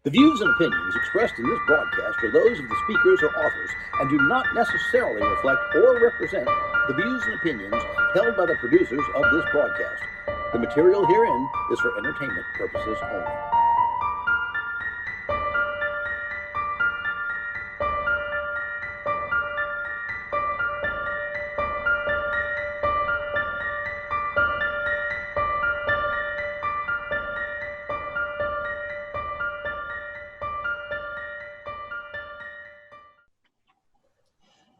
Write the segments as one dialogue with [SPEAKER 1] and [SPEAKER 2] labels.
[SPEAKER 1] The views and opinions expressed in this broadcast are those of the speakers or authors and do not necessarily reflect or represent the views and opinions held by the producers of this broadcast. The material herein is for entertainment purposes only.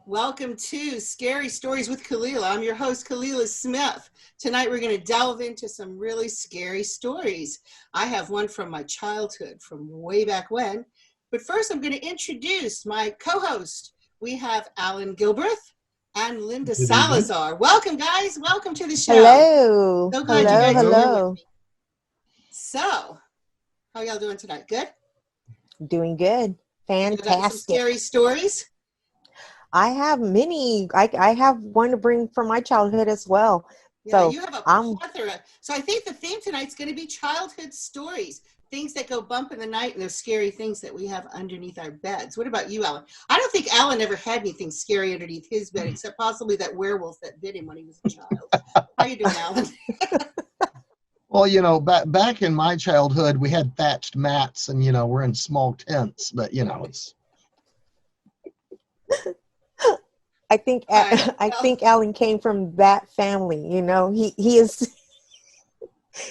[SPEAKER 2] Welcome to Scary Stories with Kalila. I'm your host, Kalila Smith. Tonight we're going to delve into some really scary stories. I have one from my childhood, from way back when. But first I'm going to introduce my co-host. We have Allan Gilbreath and Lynda Salazar. Welcome, guys. Welcome to the show.
[SPEAKER 3] Hello.
[SPEAKER 2] So glad you guys are here with me.
[SPEAKER 3] Hello.
[SPEAKER 2] So, how y'all doing tonight? Good?
[SPEAKER 3] Doing good. Fantastic.
[SPEAKER 2] You got some scary stories?
[SPEAKER 3] I have many. I have one to bring from my childhood as well.
[SPEAKER 2] Yeah,
[SPEAKER 3] so
[SPEAKER 2] you have a plethora. So I think the theme tonight's going to be childhood stories, things that go bump in the night, and those scary things that we have underneath our beds. What about you, Allan? I don't think Allan ever had anything scary underneath his bed, except possibly that werewolf that bit him when he was a child. How you doing, Allan?
[SPEAKER 4] Well, back in my childhood, we had thatched mats, and we're in small tents. But it's.
[SPEAKER 3] I think Allan came from that family. He is.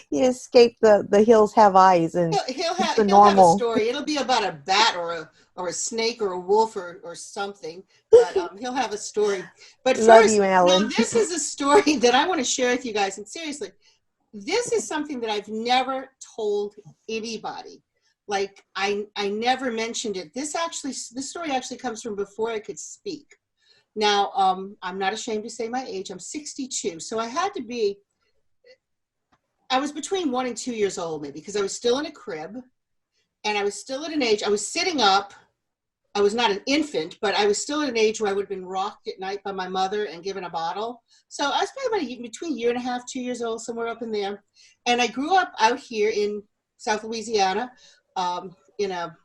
[SPEAKER 3] He escaped the hills have eyes, and
[SPEAKER 2] he'll have a story. It'll be about a bat or a snake or a wolf or something. But he'll have a story. But
[SPEAKER 3] Love
[SPEAKER 2] first,
[SPEAKER 3] you, Allan.
[SPEAKER 2] now, this is a story that I want to share with you guys. And seriously, this is something that I've never told anybody. Like I never mentioned it. This story actually comes from before I could speak. Now, I'm not ashamed to say my age. I'm 62. So I was between 1 and 2 years old, maybe, because I was still in a crib and I was still at an age, I was sitting up. I was not an infant, but I was still at an age where I would have been rocked at night by my mother and given a bottle. So I was probably between 1.5 years, 2 years old, somewhere up in there. And I grew up out here in South Louisiana, in a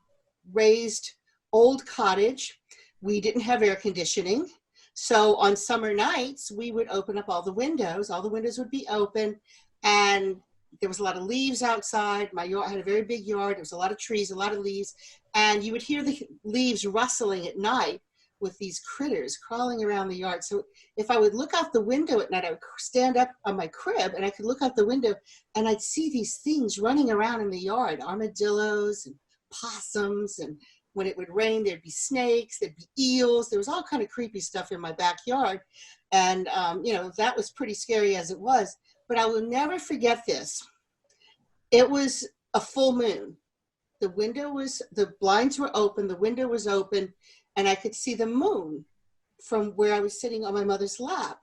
[SPEAKER 2] raised old cottage. We didn't have air conditioning. So on summer nights, we would open up all the windows. All the windows would be open. And there was a lot of leaves outside. My yard had a very big yard. There was a lot of trees, a lot of leaves. And you would hear the leaves rustling at night with these critters crawling around the yard. So if I would look out the window at night, I would stand up on my crib and I could look out the window and I'd see these things running around in the yard, armadillos and possums. And when it would rain, there'd be snakes, there'd be eels. There was all kind of creepy stuff in my backyard. And, that was pretty scary as it was. But I will never forget this. It was a full moon. The blinds were open, the window was open, and I could see the moon from where I was sitting on my mother's lap.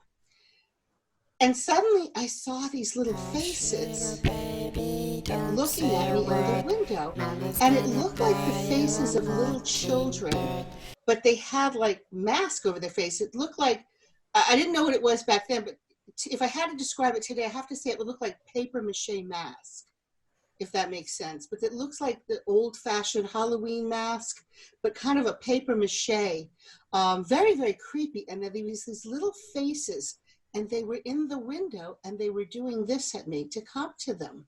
[SPEAKER 2] And suddenly I saw these little faces looking at me in the window. And it looked like the faces of little children, but they had like masks over their face. It looked like, I didn't know what it was back then, but if I had to describe it today, I have to say it would look like paper mache mask, if that makes sense. But it looks like the old-fashioned Halloween mask, but kind of a paper mache. Very, very creepy. And there was these little faces, and they were in the window, and they were doing this at me to come to them.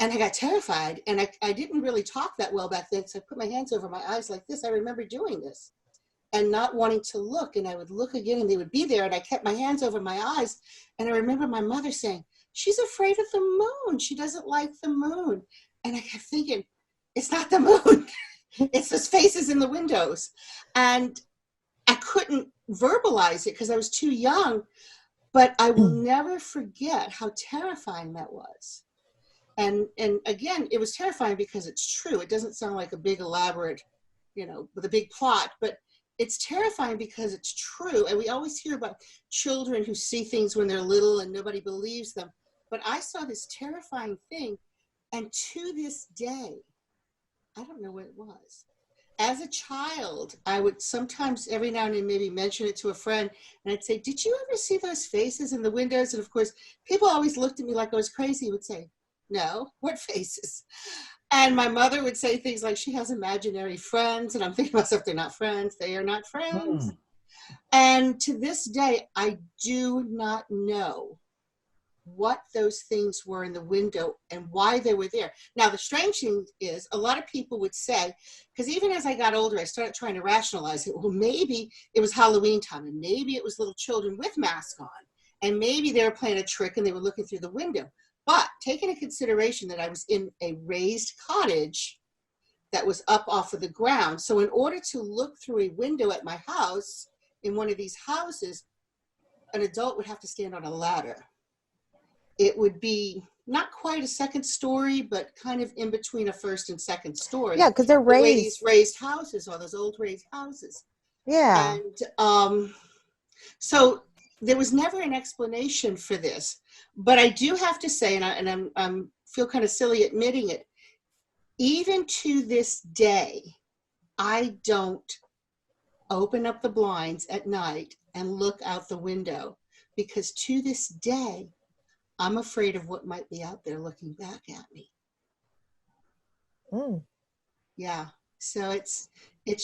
[SPEAKER 2] And I got terrified, and I didn't really talk that well back then, so I put my hands over my eyes like this. I remember doing this and not wanting to look, and I would look again and they would be there, and I kept my hands over my eyes. And I remember my mother saying, "She's afraid of the moon. She doesn't like the moon." And I kept thinking, it's not the moon. It's those faces in the windows. And I couldn't verbalize it because I was too young, but I will never forget how terrifying that was. And again, it was terrifying because it's true. It doesn't sound like a big elaborate, with a big plot, but it's terrifying because it's true. And we always hear about children who see things when they're little and nobody believes them. But I saw this terrifying thing. And to this day, I don't know what it was. As a child, I would sometimes every now and then maybe mention it to a friend. And I'd say, "Did you ever see those faces in the windows?" And of course, people always looked at me like I was crazy. Would say, "No, what faces?" And my mother would say things like, she has imaginary friends. And I'm thinking to myself, they're not friends. They are not friends.
[SPEAKER 4] Mm.
[SPEAKER 2] And to this day, I do not know what those things were in the window and why they were there. Now, the strange thing is, a lot of people would say, because even as I got older, I started trying to rationalize it. Well, maybe it was Halloween time, and maybe it was little children with masks on, and maybe they were playing a trick and they were looking through the window. But taking into consideration that I was in a raised cottage that was up off of the ground, so in order to look through a window at my house, in one of these houses, an adult would have to stand on a ladder. It would be not quite a second story, but kind of in between a first and second story.
[SPEAKER 3] Yeah, because they're
[SPEAKER 2] The way
[SPEAKER 3] raised.
[SPEAKER 2] these raised houses are, those old raised houses.
[SPEAKER 3] Yeah.
[SPEAKER 2] And so there was never an explanation for this. But I do have to say, and I'm feel kind of silly admitting it, even to this day, I don't open up the blinds at night and look out the window, because to this day, I'm afraid of what might be out there looking back at me.
[SPEAKER 3] Mm.
[SPEAKER 2] Yeah. So it's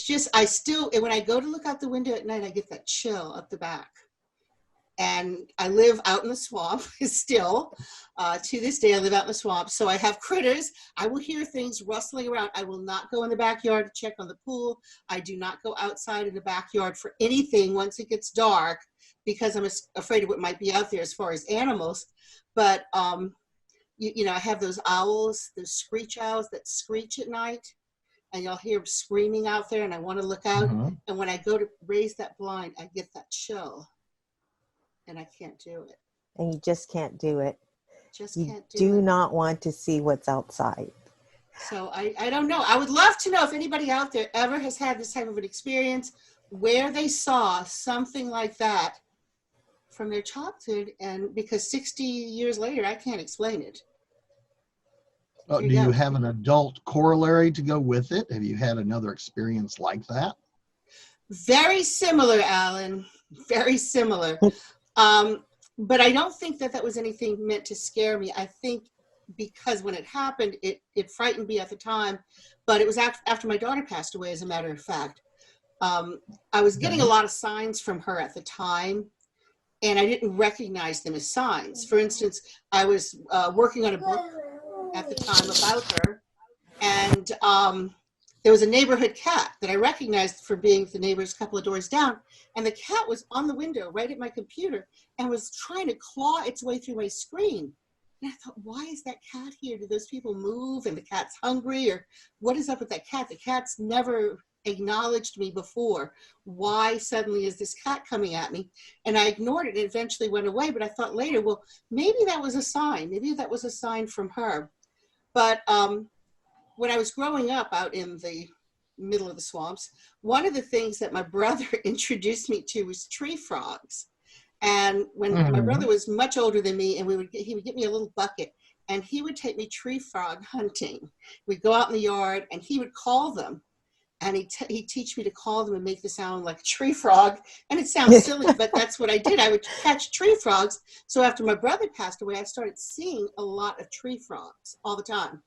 [SPEAKER 2] just, I still, when I go to look out the window at night, I get that chill up the back. And I live out in the swamp still. To this day, I live out in the swamp. So I have critters. I will hear things rustling around. I will not go in the backyard to check on the pool. I do not go outside in the backyard for anything once it gets dark, because I'm afraid of what might be out there as far as animals. But, you know, I have those owls, those screech owls that screech at night, and you'll hear them screaming out there, and I want to look out.
[SPEAKER 4] Mm-hmm.
[SPEAKER 2] And when I go to raise that blind, I get that chill, and I can't do it.
[SPEAKER 3] And you just can't do it.
[SPEAKER 2] Just
[SPEAKER 3] You
[SPEAKER 2] can't do
[SPEAKER 3] do
[SPEAKER 2] it.
[SPEAKER 3] not want to see what's outside.
[SPEAKER 2] So I don't know. I would love to know if anybody out there ever has had this type of an experience where they saw something like that from their childhood, and because 60 years later, I can't explain it.
[SPEAKER 4] Do you have an adult corollary to go with it? Have you had another experience like that?
[SPEAKER 2] Very similar, Alan. Very similar. But I don't think that was anything meant to scare me. I think because when it happened, it frightened me at the time. But it was after my daughter passed away, as a matter of fact. I was getting a lot of signs from her at the time, and I didn't recognize them as signs. For instance, I was working on a book at the time about her, and there was a neighborhood cat that I recognized for being the neighbors a couple of doors down, and the cat was on the window right at my computer and was trying to claw its way through my screen. And I thought, why is that cat here? Did those people move and the cat's hungry, or what is up with that cat? The cat's never acknowledged me before. Why suddenly is this cat coming at me? And I ignored it. It eventually went away, but I thought later, well, maybe that was a sign. Maybe that was a sign from her. But when I was growing up out in the middle of the swamps, one of the things that my brother introduced me to was tree frogs. And when my brother was much older than me, and he would get me a little bucket, and he would take me tree frog hunting. We'd go out in the yard, and he would call them. And he'd teach me to call them and make the sound like a tree frog. And it sounds silly, but that's what I did. I would catch tree frogs. So after my brother passed away, I started seeing a lot of tree frogs all the time.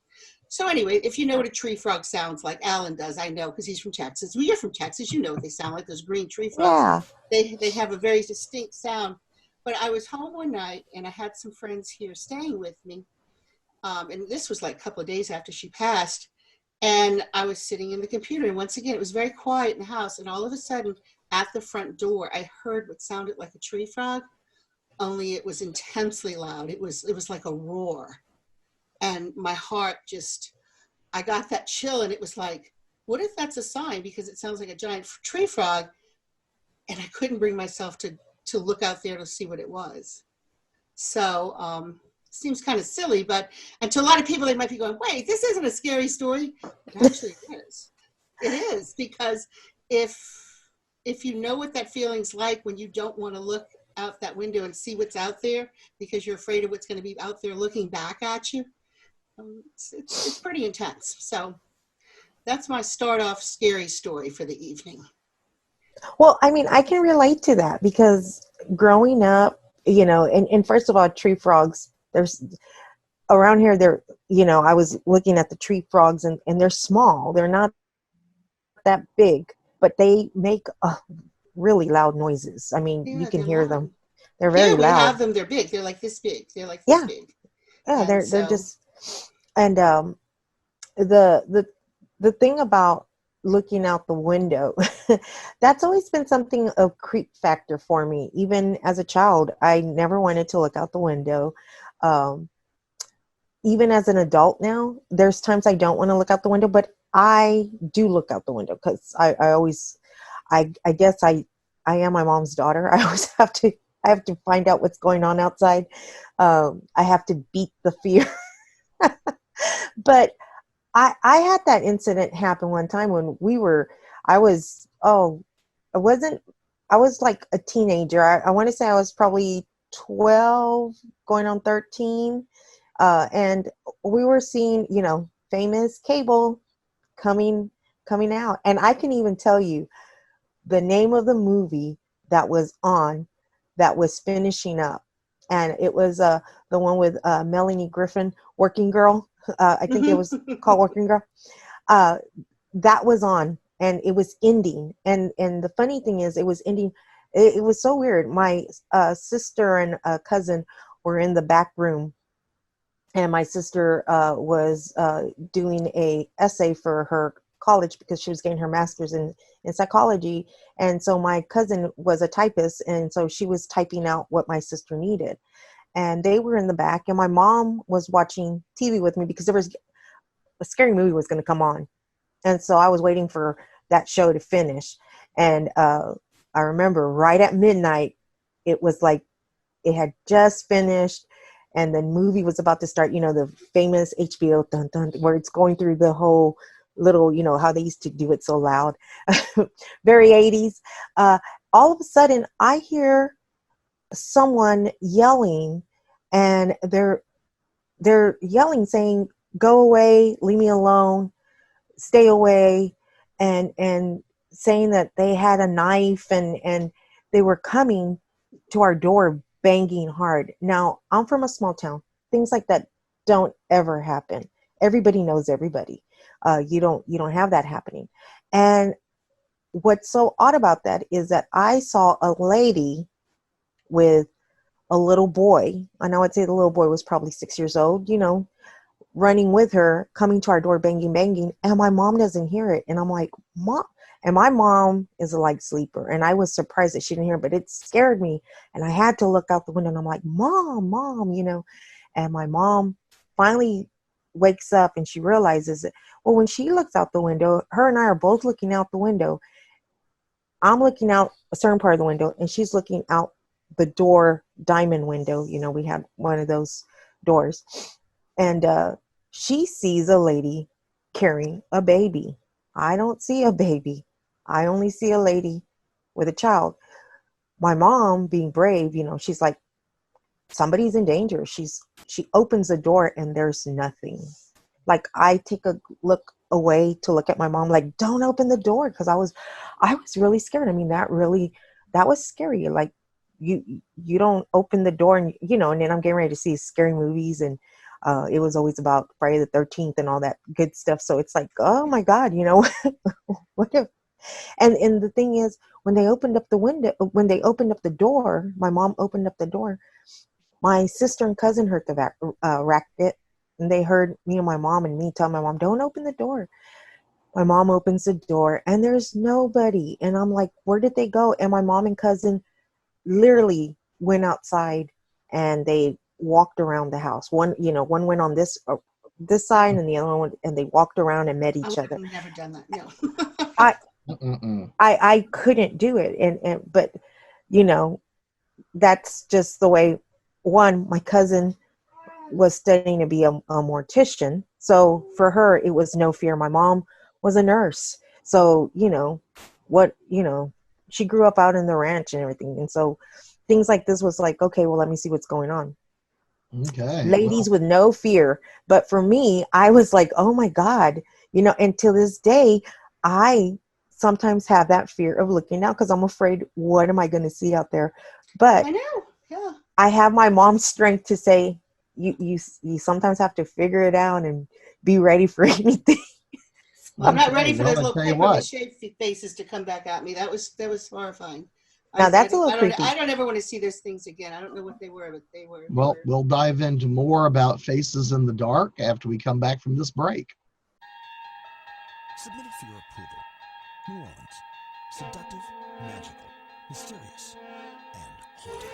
[SPEAKER 2] So anyway, if you know what a tree frog sounds like, Alan does, I know, because he's from Texas. Well, you're from Texas, you know what they sound like, those green tree frogs. Yeah. They have a very distinct sound. But I was home one night, and I had some friends here staying with me. And this was like a couple of days after she passed. And I was sitting in the computer, and once again, it was very quiet in the house. And all of a sudden, at the front door, I heard what sounded like a tree frog, only it was intensely loud. It was like a roar. And my heart I got that chill, and it was like, what if that's a sign? Because it sounds like a giant tree frog. And I couldn't bring myself to look out there to see what it was. So, seems kind of silly, and to a lot of people, they might be going, wait, this isn't a scary story. It actually is. It is, because if you know what that feeling's like when you don't want to look out that window and see what's out there because you're afraid of what's going to be out there looking back at you, it's pretty intense. So that's my start off scary story for the evening.
[SPEAKER 3] Well, I mean, I can relate to that, because growing up, you know, and first of all, tree frogs, around here, they're, I was looking at the tree frogs, and they're small. They're not that big, but they make really loud noises. I mean, you
[SPEAKER 2] Yeah,
[SPEAKER 3] can
[SPEAKER 2] they're
[SPEAKER 3] hear
[SPEAKER 2] loud.
[SPEAKER 3] them. They're
[SPEAKER 2] Here
[SPEAKER 3] very
[SPEAKER 2] we have
[SPEAKER 3] loud.
[SPEAKER 2] them. They're big. They're like this big. They're like this
[SPEAKER 3] Yeah,
[SPEAKER 2] big.
[SPEAKER 3] yeah.
[SPEAKER 2] And
[SPEAKER 3] They're
[SPEAKER 2] so,
[SPEAKER 3] just, and the thing about looking out the window, that's always been something of creep factor for me. Even as a child, I never wanted to look out the window. Um, Even as an adult now, there's times I don't want to look out the window, but I do look out the window because I always, I guess I am my mom's daughter. I have to find out what's going on outside. I have to beat the fear. But I had that incident happen one time when I was, I wasn't, I was like a teenager. I want to say I was probably 12 going on 13. And we were seeing, famous cable coming, coming out. And I can even tell you the name of the movie that was on, that was finishing up. And it was the one with Melanie Griffin, Working Girl. I think it was called Working Girl. Uh, that was on, and it was ending. And the funny thing is, it was ending. It was so weird. My sister and cousin were in the back room, and my sister was doing a essay for her college because she was getting her master's in psychology. And so my cousin was a typist, and so she was typing out what my sister needed. And they were in the back, and my mom was watching TV with me because there was a scary movie was going to come on. And so I was waiting for that show to finish. And I remember right at midnight, it was like it had just finished, and the movie was about to start, the famous HBO dun, dun, where it's going through the whole little, how they used to do it so loud. Very 80s. All of a sudden, I hear someone yelling, and they're yelling, saying, "Go away, leave me alone, stay away," and saying that they had a knife, and they were coming to our door banging hard. Now, I'm from a small town. Things like that don't ever happen. Everybody knows everybody. You don't have that happening. And what's so odd about that is that I saw a lady with a little boy. And I would say the little boy was probably 6 years old, running with her, coming to our door, banging, banging, and my mom doesn't hear it. And I'm like, Mom. And my mom is a light sleeper, and I was surprised that she didn't hear it, but it scared me. And I had to look out the window, and I'm like, Mom, and my mom finally wakes up, and she realizes that, well, when she looks out the window, her and I are both looking out the window. I'm looking out a certain part of the window, and she's looking out the door diamond window. We had one of those doors. And she sees a lady carrying a baby. I don't see a baby. I only see a lady with a child. My mom, being brave, she's like, somebody's in danger. She opens the door, and there's nothing. Like, I take a look away to look at my mom, like, don't open the door, because I was really scared. I mean, that was scary. Like, you don't open the door, and and then I'm getting ready to see scary movies, and it was always about Friday the 13th and all that good stuff. So it's like, oh my God, what if? And the thing is, when they opened up the door, my mom opened up the door. My sister and cousin heard the racket, and they heard me and my mom and me tell my mom, don't open the door. My mom opens the door, and there's nobody. And I'm like, where did they go? And my mom and cousin literally went outside, and they walked around the house. One went on this side, and the other one, and they walked around and met each other.
[SPEAKER 2] I've never done that. No.
[SPEAKER 3] I couldn't do it. But that's just the way. One, my cousin was studying to be a mortician, so for her it was no fear. My mom was a nurse, so she grew up out in the ranch and everything, and so things like this was like, okay, well, let me see what's going on.
[SPEAKER 4] Okay.
[SPEAKER 3] Ladies with no fear. But for me, I was like, oh my God, and to this day, I sometimes have that fear of looking out because I'm afraid, what am I going to see out there? But
[SPEAKER 2] I know. Yeah.
[SPEAKER 3] I have my mom's strength to say, you sometimes have to figure it out and be ready for anything.
[SPEAKER 2] Well, I'm not ready for
[SPEAKER 4] Well,
[SPEAKER 2] those
[SPEAKER 4] I
[SPEAKER 2] little
[SPEAKER 4] tell you
[SPEAKER 2] paper
[SPEAKER 4] what.
[SPEAKER 2] mache faces to come back at me. That was horrifying.
[SPEAKER 3] Now that's a little creepy.
[SPEAKER 2] I don't ever want to see those things again. I don't know what they were, but they were.
[SPEAKER 4] Well, we'll dive into more about faces in the dark after we come back from this break.
[SPEAKER 5] Submitted for your approval. New Orleans. Seductive, magical, mysterious, and haunted.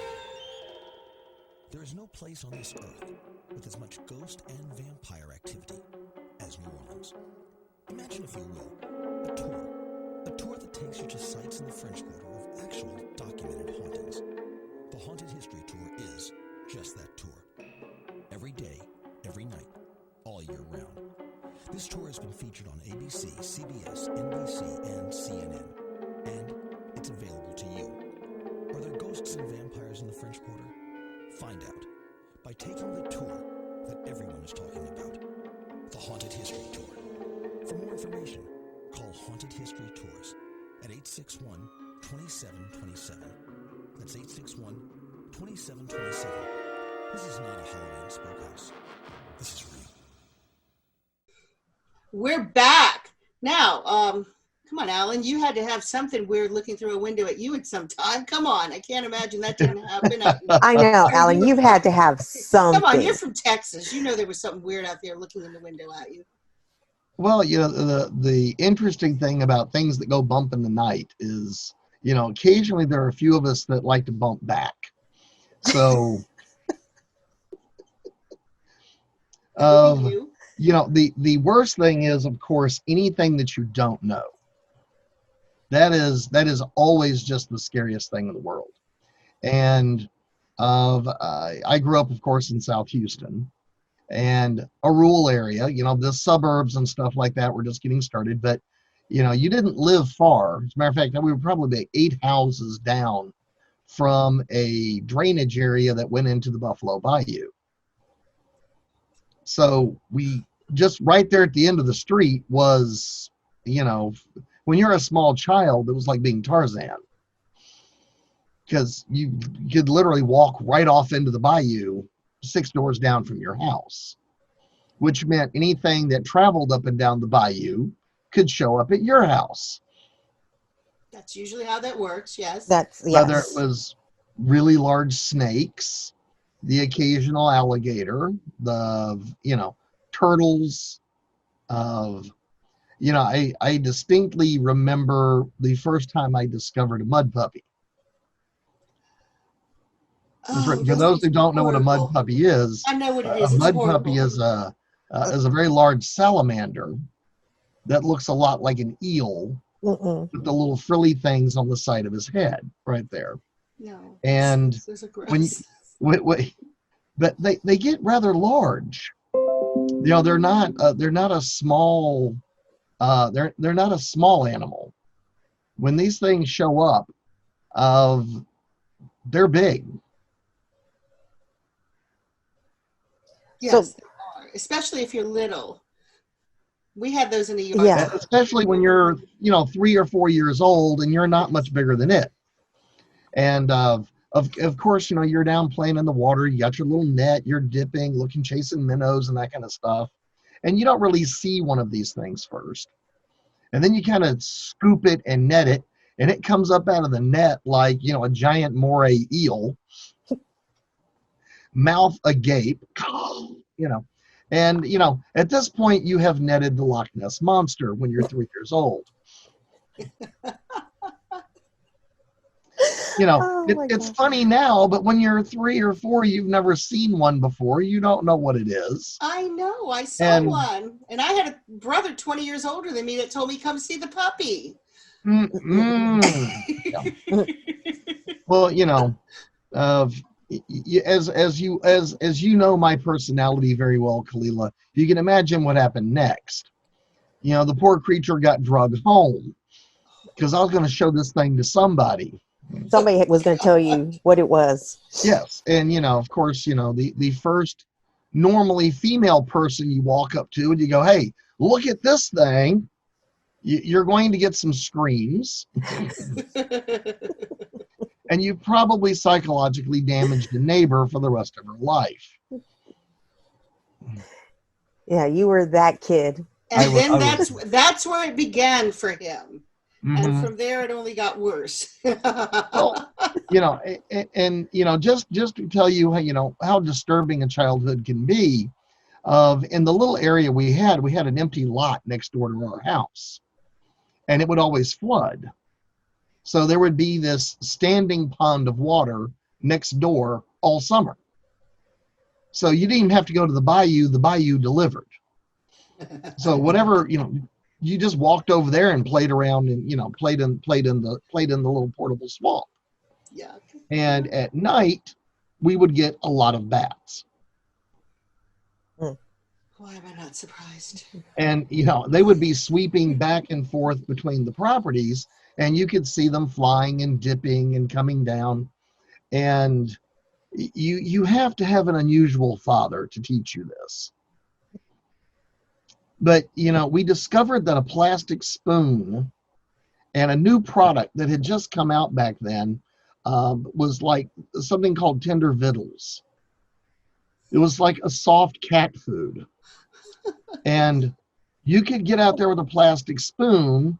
[SPEAKER 5] There is no place on this earth with as much ghost and vampire activity as New Orleans. Imagine, if you will, a tour. A tour that takes you to sites in the French Quarter of actual documented hauntings. The Haunted History Tour is just that tour. Every day, every night, all year round. This tour has been featured on ABC, CBS, NBC, and CNN. And it's available to you. Are there ghosts and vampires in the French Quarter? Find out by taking the tour that everyone is talking about. The Haunted History Tour. For more information, call Haunted History Tours at 861-2727. That's 861-2727. This is not a Halloween spookhouse. This is real.
[SPEAKER 2] We're back now. Come on, Allan. You had to have something weird looking through a window at you at some time. Come on, I can't imagine that didn't happen.
[SPEAKER 3] I know, Allan. You've had to have something.
[SPEAKER 2] Come on, you're from Texas. You know there was something weird out there looking in the window at you.
[SPEAKER 4] Well, the interesting thing about things that go bump in the night is, occasionally there are a few of us that like to bump back. So, the worst thing is, of course, anything that you don't know. That is always just the scariest thing in the world. And I grew up, of course, in South Houston. And a rural area, the suburbs and stuff like that were just getting started. But, you didn't live far. As a matter of fact, we were probably 8 houses down from a drainage area that went into the Buffalo Bayou. So we just right there at the end of the street was, when you're a small child, it was like being Tarzan. Because you could literally walk right off into the bayou 6 doors down from your house, which meant anything that traveled up and down the bayou could show up at your house.
[SPEAKER 2] That's usually how that works, yes.
[SPEAKER 4] Whether it was really large snakes, the occasional alligator, the, turtles. I distinctly remember the first time I discovered a mud puppy. For those who don't know what a mud puppy is,
[SPEAKER 2] I know what it is.
[SPEAKER 4] A mud puppy is a very large salamander that looks a lot like an eel, with the little frilly things on the side of his head, right there.
[SPEAKER 2] No.
[SPEAKER 4] And but they get rather large. They're not a small. They're not a small animal. When these things show up, they're big.
[SPEAKER 2] Yes, they are, especially if you're little. We had those in the yard.
[SPEAKER 3] Yeah.
[SPEAKER 4] Especially when you're, 3 or 4 years old and you're not much bigger than it. And of course, you're down playing in the water. You got your little net. You're dipping, chasing minnows and that kind of stuff. And you don't really see one of these things first. And then you kind of scoop it and net it, and it comes up out of the net like, a giant moray eel. Mouth agape, and at this point you have netted the Loch Ness Monster when you're 3 years old. It's funny now, but when you're 3 or 4, you've never seen one before. You don't know what it is.
[SPEAKER 2] I know. I saw one, and I had a brother 20 years older than me that told me come see the puppy.
[SPEAKER 4] Well, as you know my personality very well, Kalila, you can imagine what happened next. The poor creature got drugged home because I was going to show this thing to somebody.
[SPEAKER 3] Somebody was going to tell you what it was.
[SPEAKER 4] Yes, and of course, the first normally female person you walk up to and you go, "Hey, look at this thing." You're going to get some screams. And you've probably psychologically damaged a neighbor for the rest of her life.
[SPEAKER 3] Yeah, you were that kid.
[SPEAKER 2] And then
[SPEAKER 4] I was.
[SPEAKER 2] that's where it began for him. And
[SPEAKER 4] Mhm.
[SPEAKER 2] from there, it only got worse.
[SPEAKER 4] Well, and just to tell you, how disturbing a childhood can be. In the little area we had an empty lot next door to our house, and it would always flood. So there would be this standing pond of water next door all summer. So you didn't even have to go to the bayou delivered. So whatever, you just walked over there and played around and played in the little portable swamp.
[SPEAKER 2] Yeah.
[SPEAKER 4] And at night we would get a lot of bats.
[SPEAKER 2] Why am I not surprised?
[SPEAKER 4] And they would be sweeping back and forth between the properties, and you could see them flying and dipping and coming down. And you have to have an unusual father to teach you this. But we discovered that a plastic spoon and a new product that had just come out back then was like something called tender victuals. It was like a soft cat food. And you could get out there with a plastic spoon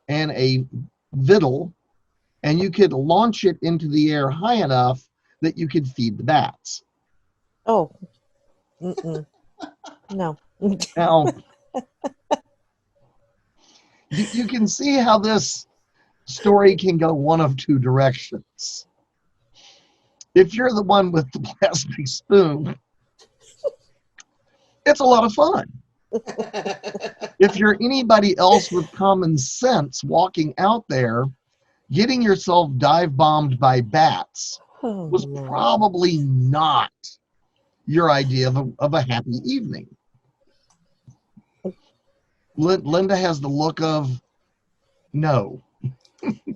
[SPEAKER 4] and a victual, and you could launch it into the air high enough that you could feed the bats.
[SPEAKER 3] Oh, no.
[SPEAKER 4] Now, you can see how this story can go one of two directions. If you're the one with the plastic spoon, it's a lot of fun. If you're anybody else with common sense walking out there, getting yourself dive bombed by bats was probably not your idea of a happy evening. Linda has the look of no.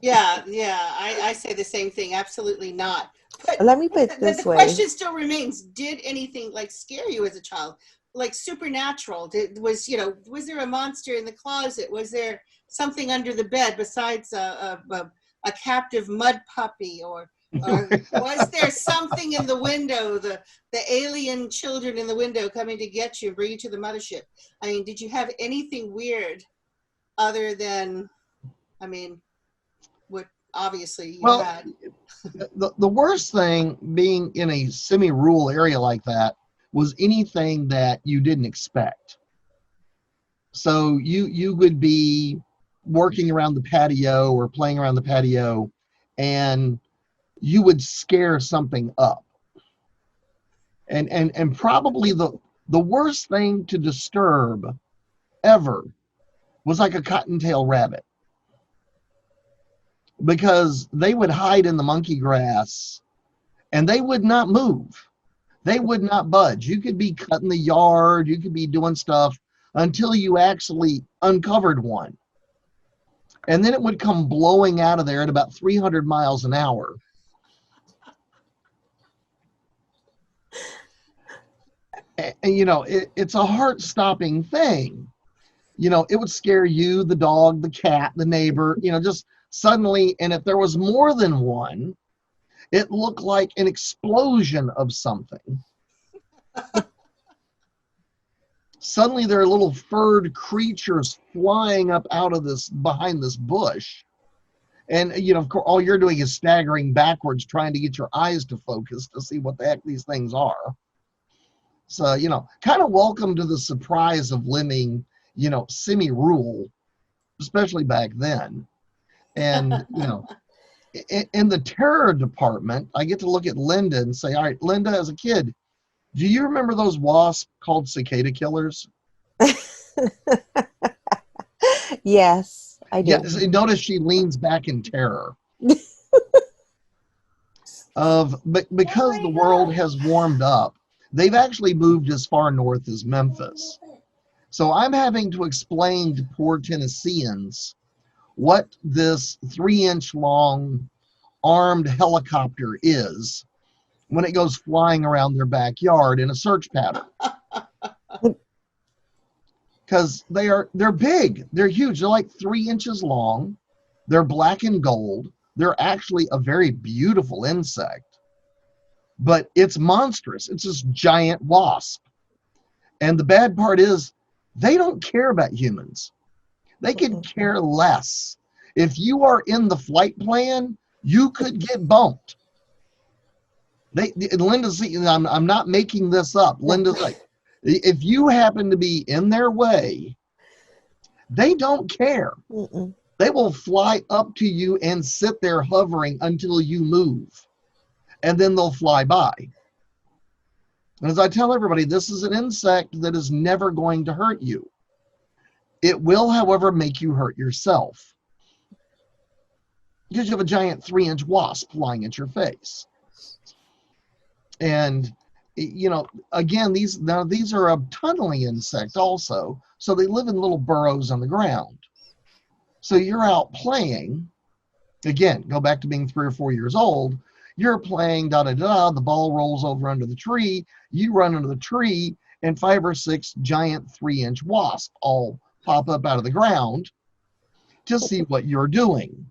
[SPEAKER 2] Yeah, I say the same thing. Absolutely not. But
[SPEAKER 3] Let me put it this
[SPEAKER 2] the
[SPEAKER 3] way.
[SPEAKER 2] question still remains: did anything like scare you as a child, like supernatural? Was there a monster in the closet? Was there something under the bed besides a captive mud puppy, or was there something in the window, the alien children in the window coming to get you and bring you to the mothership? I mean, did you have anything weird other than, what obviously you had?
[SPEAKER 4] The worst thing being in a semi-rural area like that was anything that you didn't expect. So you would be working around the patio or playing around the patio, and you would scare something up. And probably the worst thing to disturb ever was like a cottontail rabbit, because they would hide in the monkey grass and they would not move. They would not budge. You could be cutting the yard, you could be doing stuff until you actually uncovered one. And then it would come blowing out of there at about 300 miles an hour. And it's a heart-stopping thing. It would scare you, the dog, the cat, the neighbor, just suddenly. And if there was more than one, it looked like an explosion of something. Suddenly there are little furred creatures flying up out of behind this bush. And, of course, all you're doing is staggering backwards, trying to get your eyes to focus to see what the heck these things are. So, kind of welcome to the surprise of living, semi-rural, especially back then. And, in the terror department, I get to look at Linda and say, all right, Linda, as a kid, do you remember those wasps called Cicada Killers?
[SPEAKER 3] Yes, I do.
[SPEAKER 4] Yes, notice she leans back in terror. Because the world has warmed up, they've actually moved as far north as Memphis. So I'm having to explain to poor Tennesseans what this 3-inch long armed helicopter is when it goes flying around their backyard in a search pattern. Because they're big, they're huge, they're like 3 inches long, they're black and gold, they're actually a very beautiful insect, but it's monstrous. It's this giant wasp. And the bad part is they don't care about humans. They could care less. If you are in the flight plan, you could get bumped. Lynda's, I'm not making this up. Lynda's like, if you happen to be in their way, they don't care.
[SPEAKER 3] Mm-mm.
[SPEAKER 4] They will fly up to you and sit there hovering until you move, and then they'll fly by. And as I tell everybody, this is an insect that is never going to hurt you. It will, however, make you hurt yourself, because you have a giant 3-inch wasp flying at your face. And, again, these are a tunneling insect also, so they live in little burrows on the ground. So you're out playing, again, go back to being 3 or 4 years old, you're playing, the ball rolls over under the tree, you run under the tree, and 5 or 6 giant 3-inch wasps all pop up out of the ground to see what you're doing.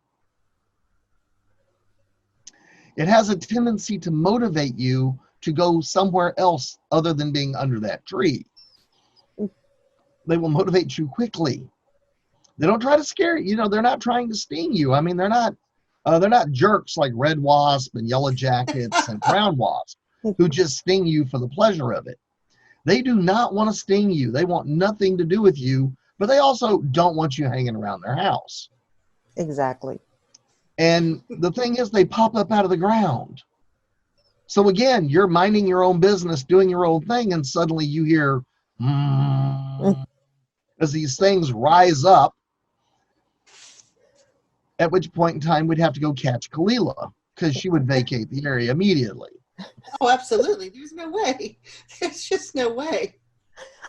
[SPEAKER 4] It has a tendency to motivate you to go somewhere else other than being under that tree. They will motivate you quickly. They don't try to scare you. They're not trying to sting you. I mean, they're not jerks like red wasp and yellow jackets and brown wasp who just sting you for the pleasure of it. They do not want to sting you. They want nothing to do with you, but they also don't want you hanging around their house.
[SPEAKER 3] Exactly.
[SPEAKER 4] And the thing is, they pop up out of the ground. So again, you're minding your own business, doing your own thing, and suddenly you hear as these things rise up, at which point in time we'd have to go catch Kalila, because she would vacate the area immediately.
[SPEAKER 2] Oh, absolutely. There's no way. There's just no way.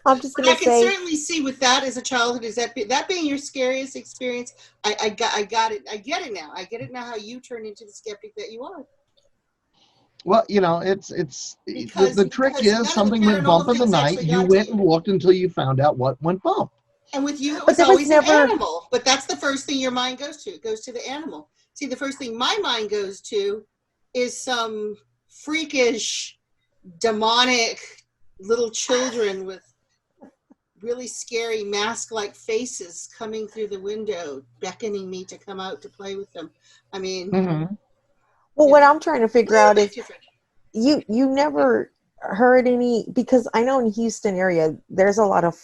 [SPEAKER 3] I'm just going to say,
[SPEAKER 2] I can certainly see with that as a childhood, is that being your scariest experience. I got it. I get it now. I get it now how you turn into the skeptic that you are.
[SPEAKER 4] Well, the trick is something went bump in the night. You went and looked until you found out what went bump.
[SPEAKER 2] And with you, it was always an animal. But that's the first thing your mind goes to. It goes to the animal. See, the first thing my mind goes to is some freakish, demonic little children with really scary mask-like faces coming through the window, beckoning me to come out to play with them. I mean,
[SPEAKER 3] well, what I'm trying to figure out is you never heard any, because I know in Houston area there's a lot of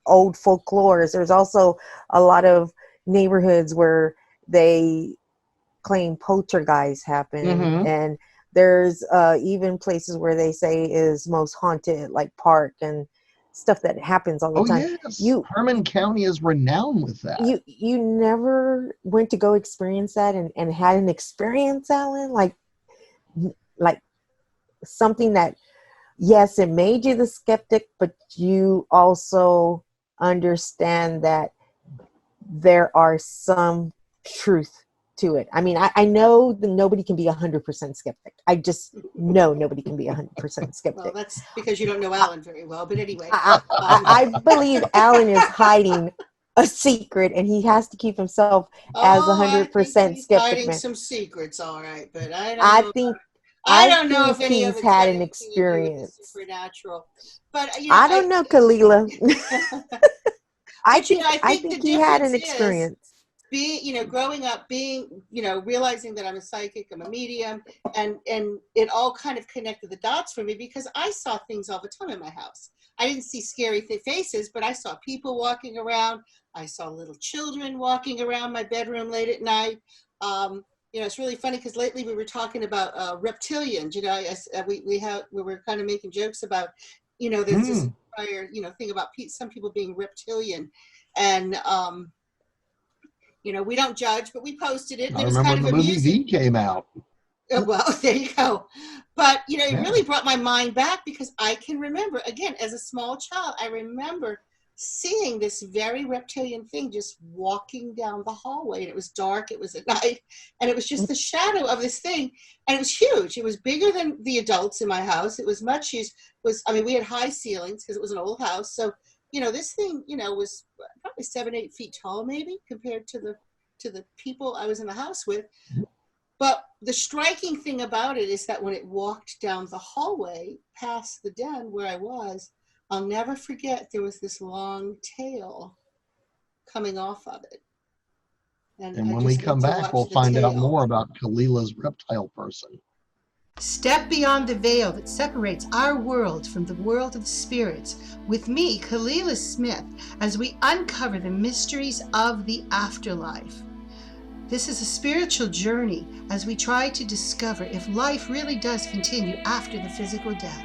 [SPEAKER 3] old folklores. There's also a lot of neighborhoods where they claim poltergeists happen, and there's even places where they say is most haunted, like park and stuff that happens all the time.
[SPEAKER 4] Yes. Herman County is renowned with that.
[SPEAKER 3] You never went to go experience that and had an experience, Allan, like something that, yes, it made you the skeptic, but you also understand that there are some truth to it. I mean, I know that nobody can be 100% skeptic. I just know nobody can be 100% skeptic.
[SPEAKER 2] Well, that's because you don't know Allan very well. But anyway,
[SPEAKER 3] I believe Allan is hiding a secret, and he has to keep himself as 100% skeptic.
[SPEAKER 2] Hiding some secrets, all right. But I don't know if any of it's
[SPEAKER 3] had an experience.
[SPEAKER 2] Supernatural, but
[SPEAKER 3] I don't know, Kalila. I think he had an experience.
[SPEAKER 2] Growing up, realizing that I'm a psychic, I'm a medium, and it all kind of connected the dots for me, because I saw things all the time in my house. I didn't see scary faces, but I saw people walking around. I saw little children walking around my bedroom late at night. It's really funny because lately we were talking about reptilians. We were kind of making jokes about, there's this prior, thing about some people being reptilian, and we don't judge, but we posted it. And
[SPEAKER 4] I
[SPEAKER 2] it was
[SPEAKER 4] remember
[SPEAKER 2] kind
[SPEAKER 4] when
[SPEAKER 2] of
[SPEAKER 4] the movie
[SPEAKER 2] amusing.
[SPEAKER 4] V came out.
[SPEAKER 2] Well, there you go. But, it really brought my mind back, because I can remember, again, as a small child, I remember seeing this very reptilian thing just walking down the hallway. And it was dark, it was at night, and it was just the shadow of this thing. And it was huge. It was bigger than the adults in my house. It was much huge. We had high ceilings because it was an old house. So, this thing, was probably 7-8 feet tall, maybe, compared to the people I was in the house with. But the striking thing about it is that when it walked down the hallway past the den where I was, I'll never forget there was this long tail coming off of it.
[SPEAKER 4] And
[SPEAKER 2] I
[SPEAKER 4] when we
[SPEAKER 2] just
[SPEAKER 4] come
[SPEAKER 2] loved to
[SPEAKER 4] back,
[SPEAKER 2] watch
[SPEAKER 4] we'll
[SPEAKER 2] the
[SPEAKER 4] find out
[SPEAKER 2] tail.
[SPEAKER 4] more about Kalila's reptile person.
[SPEAKER 2] Step beyond the veil that separates our world from the world of the spirits with me, Kalila Smith, as we uncover the mysteries of the afterlife. This is a spiritual journey as we try to discover if life really does continue after the physical death.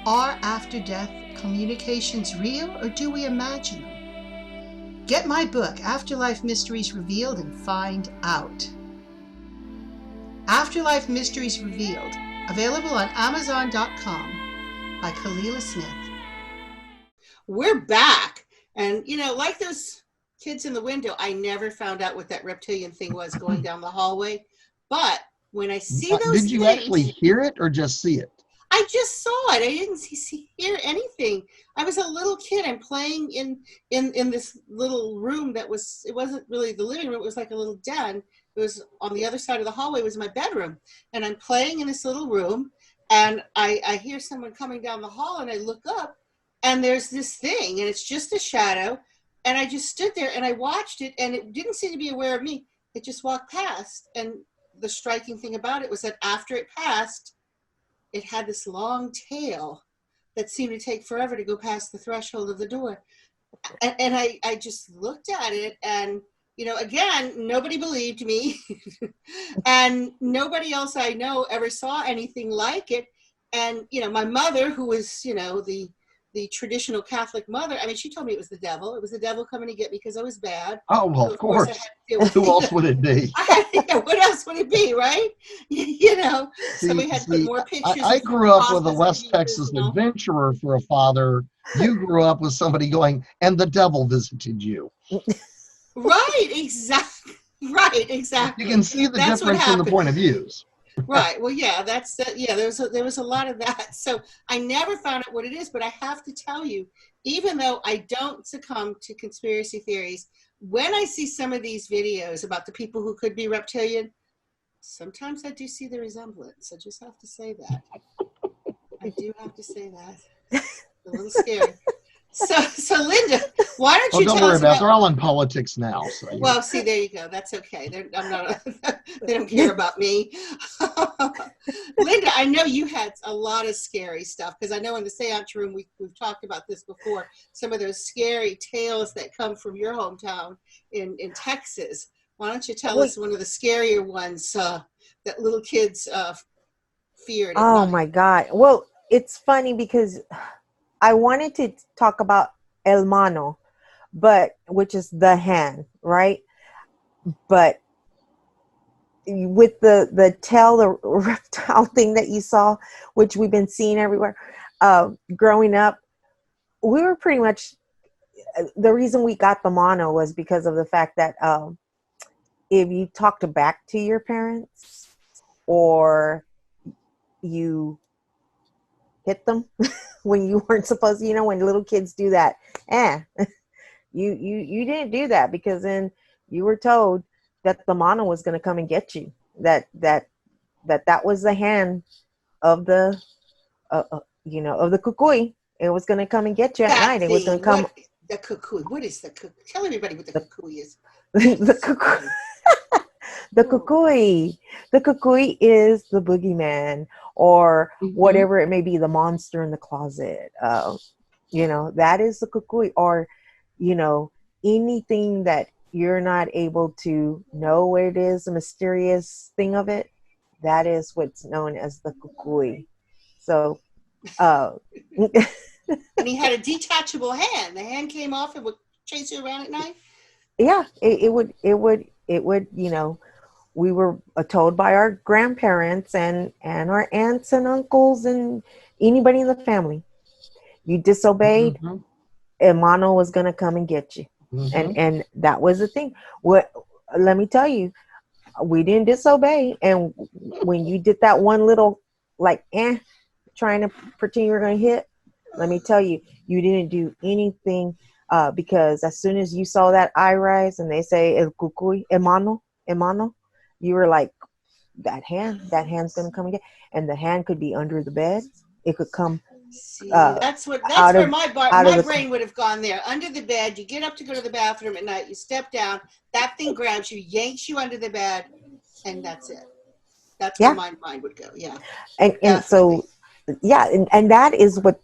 [SPEAKER 2] Are after-death communications real, or do we imagine them? Get my book, Afterlife Mysteries Revealed, and find out. Afterlife Mysteries Revealed, available on Amazon.com by Kalila Smith. We're back. And, like those kids in the window, I never found out what that reptilian thing was going down the hallway. But when I see those
[SPEAKER 4] Did you
[SPEAKER 2] things,
[SPEAKER 4] actually hear it or just see it?
[SPEAKER 2] I just saw it. I didn't hear anything. I was a little kid. I'm playing in this little room it wasn't really the living room. It was like a little den. It was on the other side of the hallway was my bedroom. And I'm playing in this little room, and I hear someone coming down the hall, and I look up, and there's this thing, and it's just a shadow. And I just stood there and I watched it, and it didn't seem to be aware of me. It just walked past. And the striking thing about it was that after it passed, it had this long tail that seemed to take forever to go past the threshold of the door. And I just looked at it, and, again, nobody believed me. And nobody else I know ever saw anything like it. And, my mother, who was, the traditional Catholic mother, I mean, she told me it was the devil. It was the devil coming to get me because I was bad.
[SPEAKER 4] Oh, well,
[SPEAKER 2] So
[SPEAKER 4] of course.
[SPEAKER 2] I had to deal with
[SPEAKER 4] Who else would it be?
[SPEAKER 2] what else would it be, right? Somebody had to put more pictures.
[SPEAKER 4] I
[SPEAKER 2] of
[SPEAKER 4] grew up with a
[SPEAKER 2] hospice
[SPEAKER 4] West
[SPEAKER 2] abusers,
[SPEAKER 4] Texas adventurer for a father. You grew up with somebody going, and the devil visited you.
[SPEAKER 2] Right, exactly. Right, exactly.
[SPEAKER 4] You can see the
[SPEAKER 2] That's what
[SPEAKER 4] difference in the
[SPEAKER 2] happened.
[SPEAKER 4] point of views.
[SPEAKER 2] Right. Well, yeah, there was a lot of that. So I never found out what it is, but I have to tell you, even though I don't succumb to conspiracy theories, when I see some of these videos about the people who could be reptilian, sometimes I do see the resemblance. I just have to say that. I do have to say that. A little scary. So Lynda, why don't you
[SPEAKER 4] don't
[SPEAKER 2] tell
[SPEAKER 4] worry
[SPEAKER 2] us
[SPEAKER 4] about it. They're all in politics now. So
[SPEAKER 2] Well, see, there you go. That's okay. They don't care about me. Lynda, I know you had a lot of scary stuff, because I know in the seance room we've talked about this before. Some of those scary tales that come from your hometown in Texas. Why don't you tell us one of the scarier ones that little kids feared?
[SPEAKER 3] Oh my God. Well, it's funny because I wanted to talk about el mano, which is the hand, right? But with the tail, the reptile thing that you saw, which we've been seeing everywhere, growing up, we were pretty much, the reason we got the mano was because of the fact that if you talked back to your parents or you hit them when you weren't supposed to, when little kids do that, you didn't do that, because then you were told that the mano was going to come and get you, that was the hand of the of the kukui. It was going to come and get you at night. It was going to come.
[SPEAKER 2] The kukui. What is the kukui? Tell everybody what the kukui is.
[SPEAKER 3] The kukui. The kukui. The kukui is the boogeyman, or whatever it may be, the monster in the closet. That is the kukui, or anything that you're not able to know what it is, the mysterious thing of it. That is what's known as the kukui. So,
[SPEAKER 2] and he had a detachable hand. The hand came off and would chase you around at night.
[SPEAKER 3] Yeah, it would. We were told by our grandparents and our aunts and uncles and anybody in the family, you disobeyed, Emano was going to come and get you. And that was the thing. Let me tell you, we didn't disobey. And when you did that one little, trying to pretend you were going to hit, let me tell you, you didn't do anything, because as soon as you saw that eye rise and they say, el cucuy, Emano, you were like, that hand's going to come and get. And the hand could be under the bed. It could come
[SPEAKER 2] See,
[SPEAKER 3] uh,
[SPEAKER 2] that's
[SPEAKER 3] out
[SPEAKER 2] where
[SPEAKER 3] of
[SPEAKER 2] my
[SPEAKER 3] the
[SPEAKER 2] brain would have gone there. Under the bed, you get up to go to the bathroom at night, you step down, that thing grabs you, yanks you under the bed, and that's it. That's where
[SPEAKER 3] yeah,
[SPEAKER 2] my mind would go. Yeah,
[SPEAKER 3] and
[SPEAKER 2] definitely.
[SPEAKER 3] so yeah, and that is what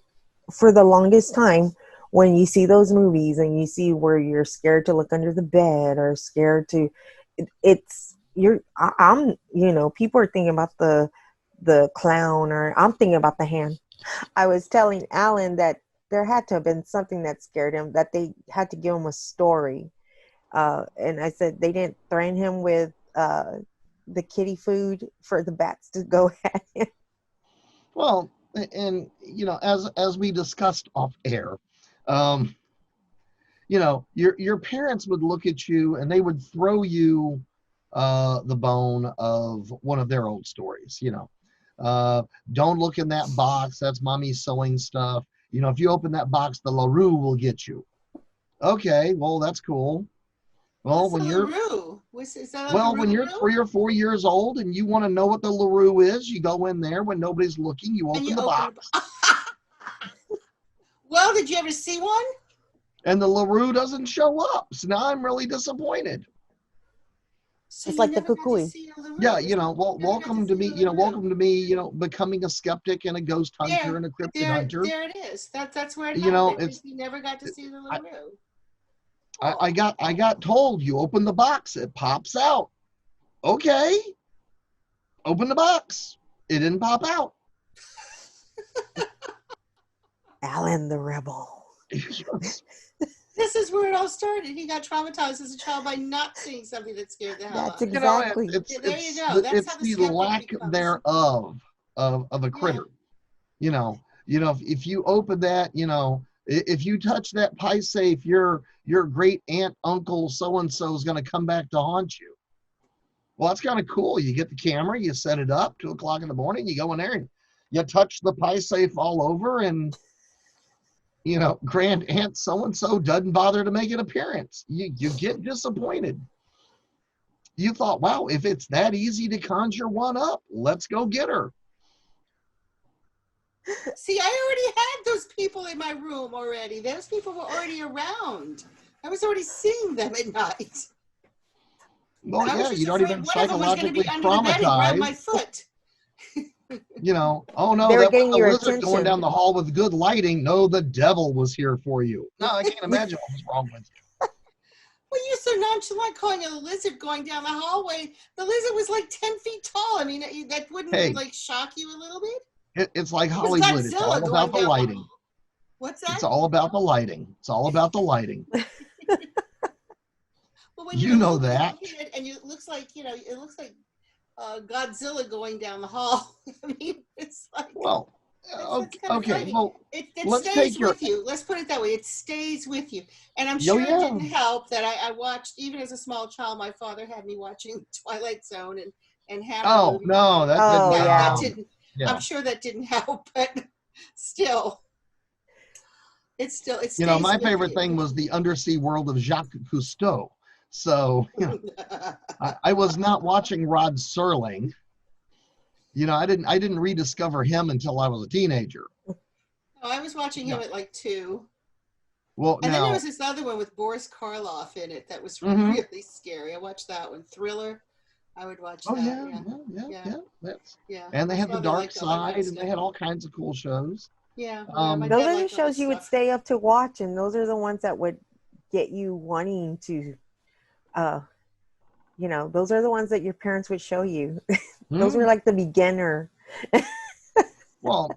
[SPEAKER 3] for the longest time when you see those movies and you see where you're scared to look under the bed or scared to it's I'm people are thinking about the clown, or I'm thinking about the hand. I was telling Alan that there had to have been something that scared him, that they had to give him a story, and I said they didn't threaten him with the kitty food for the bats to go at him.
[SPEAKER 4] Well, and as we discussed off air, um, your parents would look at you and they would throw you the bone of one of their old stories. Don't look in that box. That's mommy's sewing stuff. If you open that box, the LaRue will get you. Okay, well, that's cool. Well,
[SPEAKER 2] What's the LaRue? Is that like a
[SPEAKER 4] when you're
[SPEAKER 2] Roo-Roo?
[SPEAKER 4] 3 or 4 years old and you want to know what the LaRue is, you go in there when nobody's looking, you
[SPEAKER 2] And
[SPEAKER 4] open
[SPEAKER 2] you
[SPEAKER 4] the
[SPEAKER 2] open
[SPEAKER 4] box,
[SPEAKER 2] it. Well, did you ever see one?
[SPEAKER 4] and the LaRue doesn't show up. So now I'm really disappointed.
[SPEAKER 2] So
[SPEAKER 3] It's
[SPEAKER 2] you
[SPEAKER 3] like the
[SPEAKER 2] never got to
[SPEAKER 3] kukui.
[SPEAKER 2] see a LaRue.
[SPEAKER 4] Yeah,
[SPEAKER 2] Never got
[SPEAKER 4] welcome to
[SPEAKER 2] see
[SPEAKER 4] me,
[SPEAKER 2] a LaRue.
[SPEAKER 4] welcome to me, becoming a skeptic and a ghost hunter and a cryptid hunter.
[SPEAKER 2] There it is. That's where it
[SPEAKER 4] You know,
[SPEAKER 2] happened.
[SPEAKER 4] it's
[SPEAKER 2] You never got to see the
[SPEAKER 4] I,
[SPEAKER 2] LaRue.
[SPEAKER 4] I got told you open the box, it pops out. Okay, open the box. It didn't pop out.
[SPEAKER 3] Alan the Rebel.
[SPEAKER 2] This is where it all started. He got traumatized as a child by not seeing something that scared the hell
[SPEAKER 3] That's
[SPEAKER 2] out of him.
[SPEAKER 3] exactly.
[SPEAKER 2] There you go. That's how the
[SPEAKER 4] the
[SPEAKER 2] skeptic
[SPEAKER 4] lack
[SPEAKER 2] becomes.
[SPEAKER 4] thereof of a critter. If you open that, if you touch that pie safe, your great aunt, uncle, so and so is going to come back to haunt you. Well, that's kind of cool. You get the camera, you set it up, 2:00 in the morning, you go in there and you touch the pie safe all over, and grand aunt so and so doesn't bother to make an appearance. You get disappointed. You thought, wow, if it's that easy to conjure one up, let's go get her.
[SPEAKER 2] See, I already had those people in my room already. Those people were already around. I was already seeing them at night.
[SPEAKER 4] Well,
[SPEAKER 2] I was
[SPEAKER 4] yeah,
[SPEAKER 2] just
[SPEAKER 4] you'd already
[SPEAKER 2] afraid
[SPEAKER 4] been
[SPEAKER 2] one of them was going to
[SPEAKER 4] psychologically
[SPEAKER 2] be under the bed and grab my
[SPEAKER 4] traumatized.
[SPEAKER 2] foot.
[SPEAKER 4] Oh no,
[SPEAKER 3] They were
[SPEAKER 4] that was
[SPEAKER 3] getting
[SPEAKER 4] the
[SPEAKER 3] your
[SPEAKER 4] lizard going
[SPEAKER 3] attention.
[SPEAKER 4] down the hall with good lighting. No, the devil was here for you. No, I can't imagine what was wrong with you.
[SPEAKER 2] Well, you're so nonchalant calling it a lizard going down the hallway. The lizard was like 10 feet tall. I mean, that wouldn't
[SPEAKER 4] Hey,
[SPEAKER 2] like shock you a little bit?
[SPEAKER 4] it's like
[SPEAKER 2] It was
[SPEAKER 4] Hollywood. It's
[SPEAKER 2] Godzilla
[SPEAKER 4] all
[SPEAKER 2] going
[SPEAKER 4] about the
[SPEAKER 2] down the
[SPEAKER 4] lighting.
[SPEAKER 2] hall. What's
[SPEAKER 4] It's
[SPEAKER 2] that?
[SPEAKER 4] all about the lighting. It's all about the lighting.
[SPEAKER 2] Well, when
[SPEAKER 4] You
[SPEAKER 2] you're a
[SPEAKER 4] know
[SPEAKER 2] little
[SPEAKER 4] that.
[SPEAKER 2] kid and it looks like Godzilla going down the hall. I mean, it's like,
[SPEAKER 4] Well,
[SPEAKER 2] that's kind of
[SPEAKER 4] okay.
[SPEAKER 2] funny.
[SPEAKER 4] Well,
[SPEAKER 2] It
[SPEAKER 4] let's
[SPEAKER 2] stays
[SPEAKER 4] take your.
[SPEAKER 2] with you. Let's put it that way. It stays with you. And I'm
[SPEAKER 4] Oh
[SPEAKER 2] sure it
[SPEAKER 4] yeah.
[SPEAKER 2] didn't help that I watched, even as a small child, my father had me watching Twilight Zone and Hammer
[SPEAKER 4] Oh
[SPEAKER 2] movies.
[SPEAKER 4] no, that didn't.
[SPEAKER 3] Oh yeah.
[SPEAKER 2] That didn't.
[SPEAKER 4] Yeah.
[SPEAKER 2] I'm sure that didn't help, but still, it stays
[SPEAKER 4] My
[SPEAKER 2] with
[SPEAKER 4] favorite
[SPEAKER 2] you.
[SPEAKER 4] thing was the undersea world of Jacques Cousteau. So, I was not watching Rod Serling. I didn't rediscover him until I was a teenager.
[SPEAKER 2] Oh, I was watching him at like 2.
[SPEAKER 4] Well,
[SPEAKER 2] And then there
[SPEAKER 4] now,
[SPEAKER 2] was this other one with Boris Karloff in it that was
[SPEAKER 4] Mhm.
[SPEAKER 2] really scary. I watched that one. Thriller. I would watch
[SPEAKER 4] oh
[SPEAKER 2] that.
[SPEAKER 4] yeah. That's
[SPEAKER 2] Yeah.
[SPEAKER 4] and they
[SPEAKER 2] My
[SPEAKER 4] had the
[SPEAKER 2] father
[SPEAKER 4] dark
[SPEAKER 2] liked all that kind
[SPEAKER 4] side,
[SPEAKER 2] of
[SPEAKER 4] and they
[SPEAKER 2] stuff.
[SPEAKER 4] had all kinds of cool shows.
[SPEAKER 2] Yeah. My
[SPEAKER 3] Those
[SPEAKER 2] dad
[SPEAKER 3] are the
[SPEAKER 2] liked all
[SPEAKER 3] shows
[SPEAKER 2] that
[SPEAKER 3] you would
[SPEAKER 2] stuff.
[SPEAKER 3] stay up to watch, and those are the ones that would get you wanting to those are the ones that your parents would show you. Those were like the beginner.
[SPEAKER 4] Well,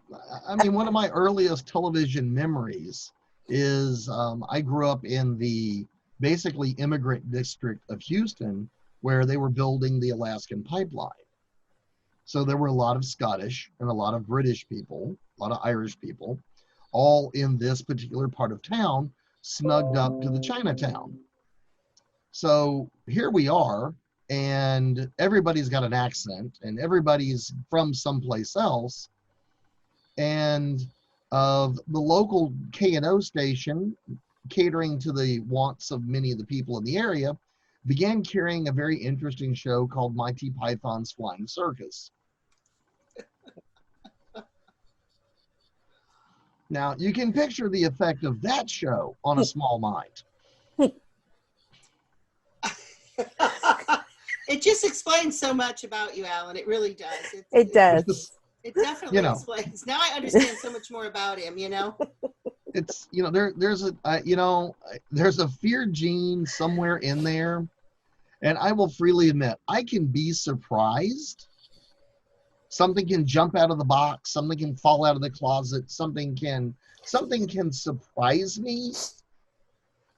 [SPEAKER 4] I mean, one of my earliest television memories is I grew up in the basically immigrant district of Houston, where they were building the Alaskan pipeline. So there were a lot of Scottish and a lot of British people, a lot of Irish people, all in this particular part of town, snugged up to the Chinatown. So here we are, and everybody's got an accent, and everybody's from someplace else. And the local K&O station, catering to the wants of many of the people in the area, began carrying a very interesting show called Monty Python's Flying Circus. Now, you can picture the effect of that show on a small mind.
[SPEAKER 2] It just explains so much about you, Allan. It really does.
[SPEAKER 3] It does.
[SPEAKER 2] It definitely explains. Now I understand so much more about him,
[SPEAKER 4] It's, there's a fear gene somewhere in there. And I will freely admit, I can be surprised. Something can jump out of the box. Something can fall out of the closet. Something can surprise me.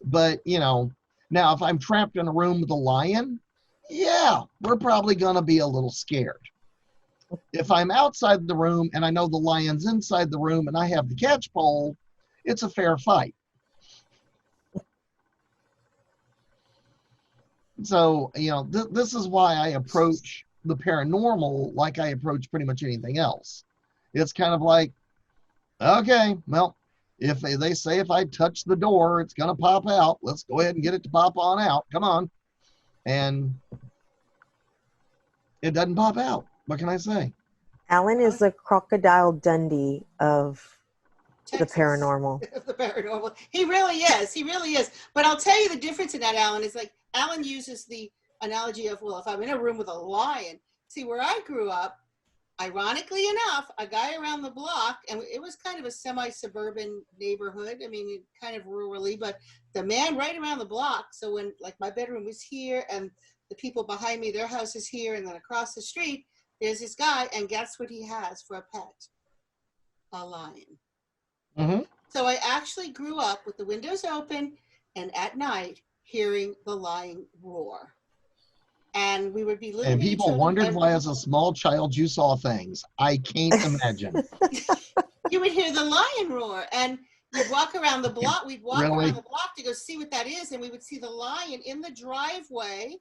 [SPEAKER 4] But, now if I'm trapped in a room with a lion, yeah, we're probably going to be a little scared. If I'm outside the room and I know the lion's inside the room and I have the catch pole, it's a fair fight. So, this is why I approach the paranormal like I approach pretty much anything else. It's kind of like, okay, well, if they say if I touch the door, it's going to pop out. Let's go ahead and get it to pop on out. Come on. And it doesn't pop out. What can I say?
[SPEAKER 3] Allan is the Crocodile Dundee of
[SPEAKER 2] Texas.
[SPEAKER 3] the paranormal.
[SPEAKER 2] The paranormal. He really is. He really is. But I'll tell you the difference in that, Allan, is like Allan uses the analogy of, well, if I'm in a room with a lion. See, where I grew up, ironically enough, a guy around the block, and it was kind of a semi-suburban neighborhood. I mean, kind of rurally, but the man right around the block. So when, like, my bedroom was here and the people behind me, their house is here, and then across the street, there's this guy, and guess what he has for a pet? A lion.
[SPEAKER 4] Mm-hmm.
[SPEAKER 2] So I actually grew up with the windows open and at night hearing the lion roar. And we would be looking
[SPEAKER 4] and
[SPEAKER 2] at
[SPEAKER 4] people
[SPEAKER 2] each other
[SPEAKER 4] wondered why as a small child you saw things. I can't imagine.
[SPEAKER 2] You would hear the lion roar, and you'd walk around the block. We'd walk
[SPEAKER 4] Really?
[SPEAKER 2] around the block to go see what that is, and we would see the lion in the driveway.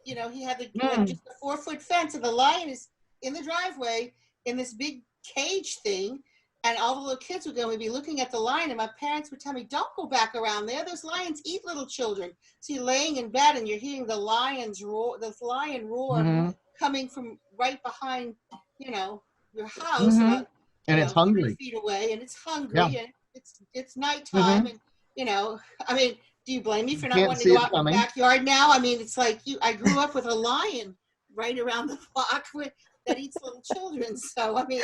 [SPEAKER 2] He had like just a 4-foot fence, and the lion is in the driveway in this big cage thing. And all the little kids would go and we'd be looking at the lion, and my parents would tell me, don't go back around there. Those lions eat little children. So you're laying in bed and you're hearing the lion roar coming from right behind, your house.
[SPEAKER 4] Mm-hmm. And it's hungry.
[SPEAKER 2] 3 feet away, and it's hungry,
[SPEAKER 4] Yeah.
[SPEAKER 2] and it's nighttime. And, I mean, do you blame me for not wanting to go out in the backyard now? I mean, it's like I grew up with a lion right around the block that eats little children. So, I mean,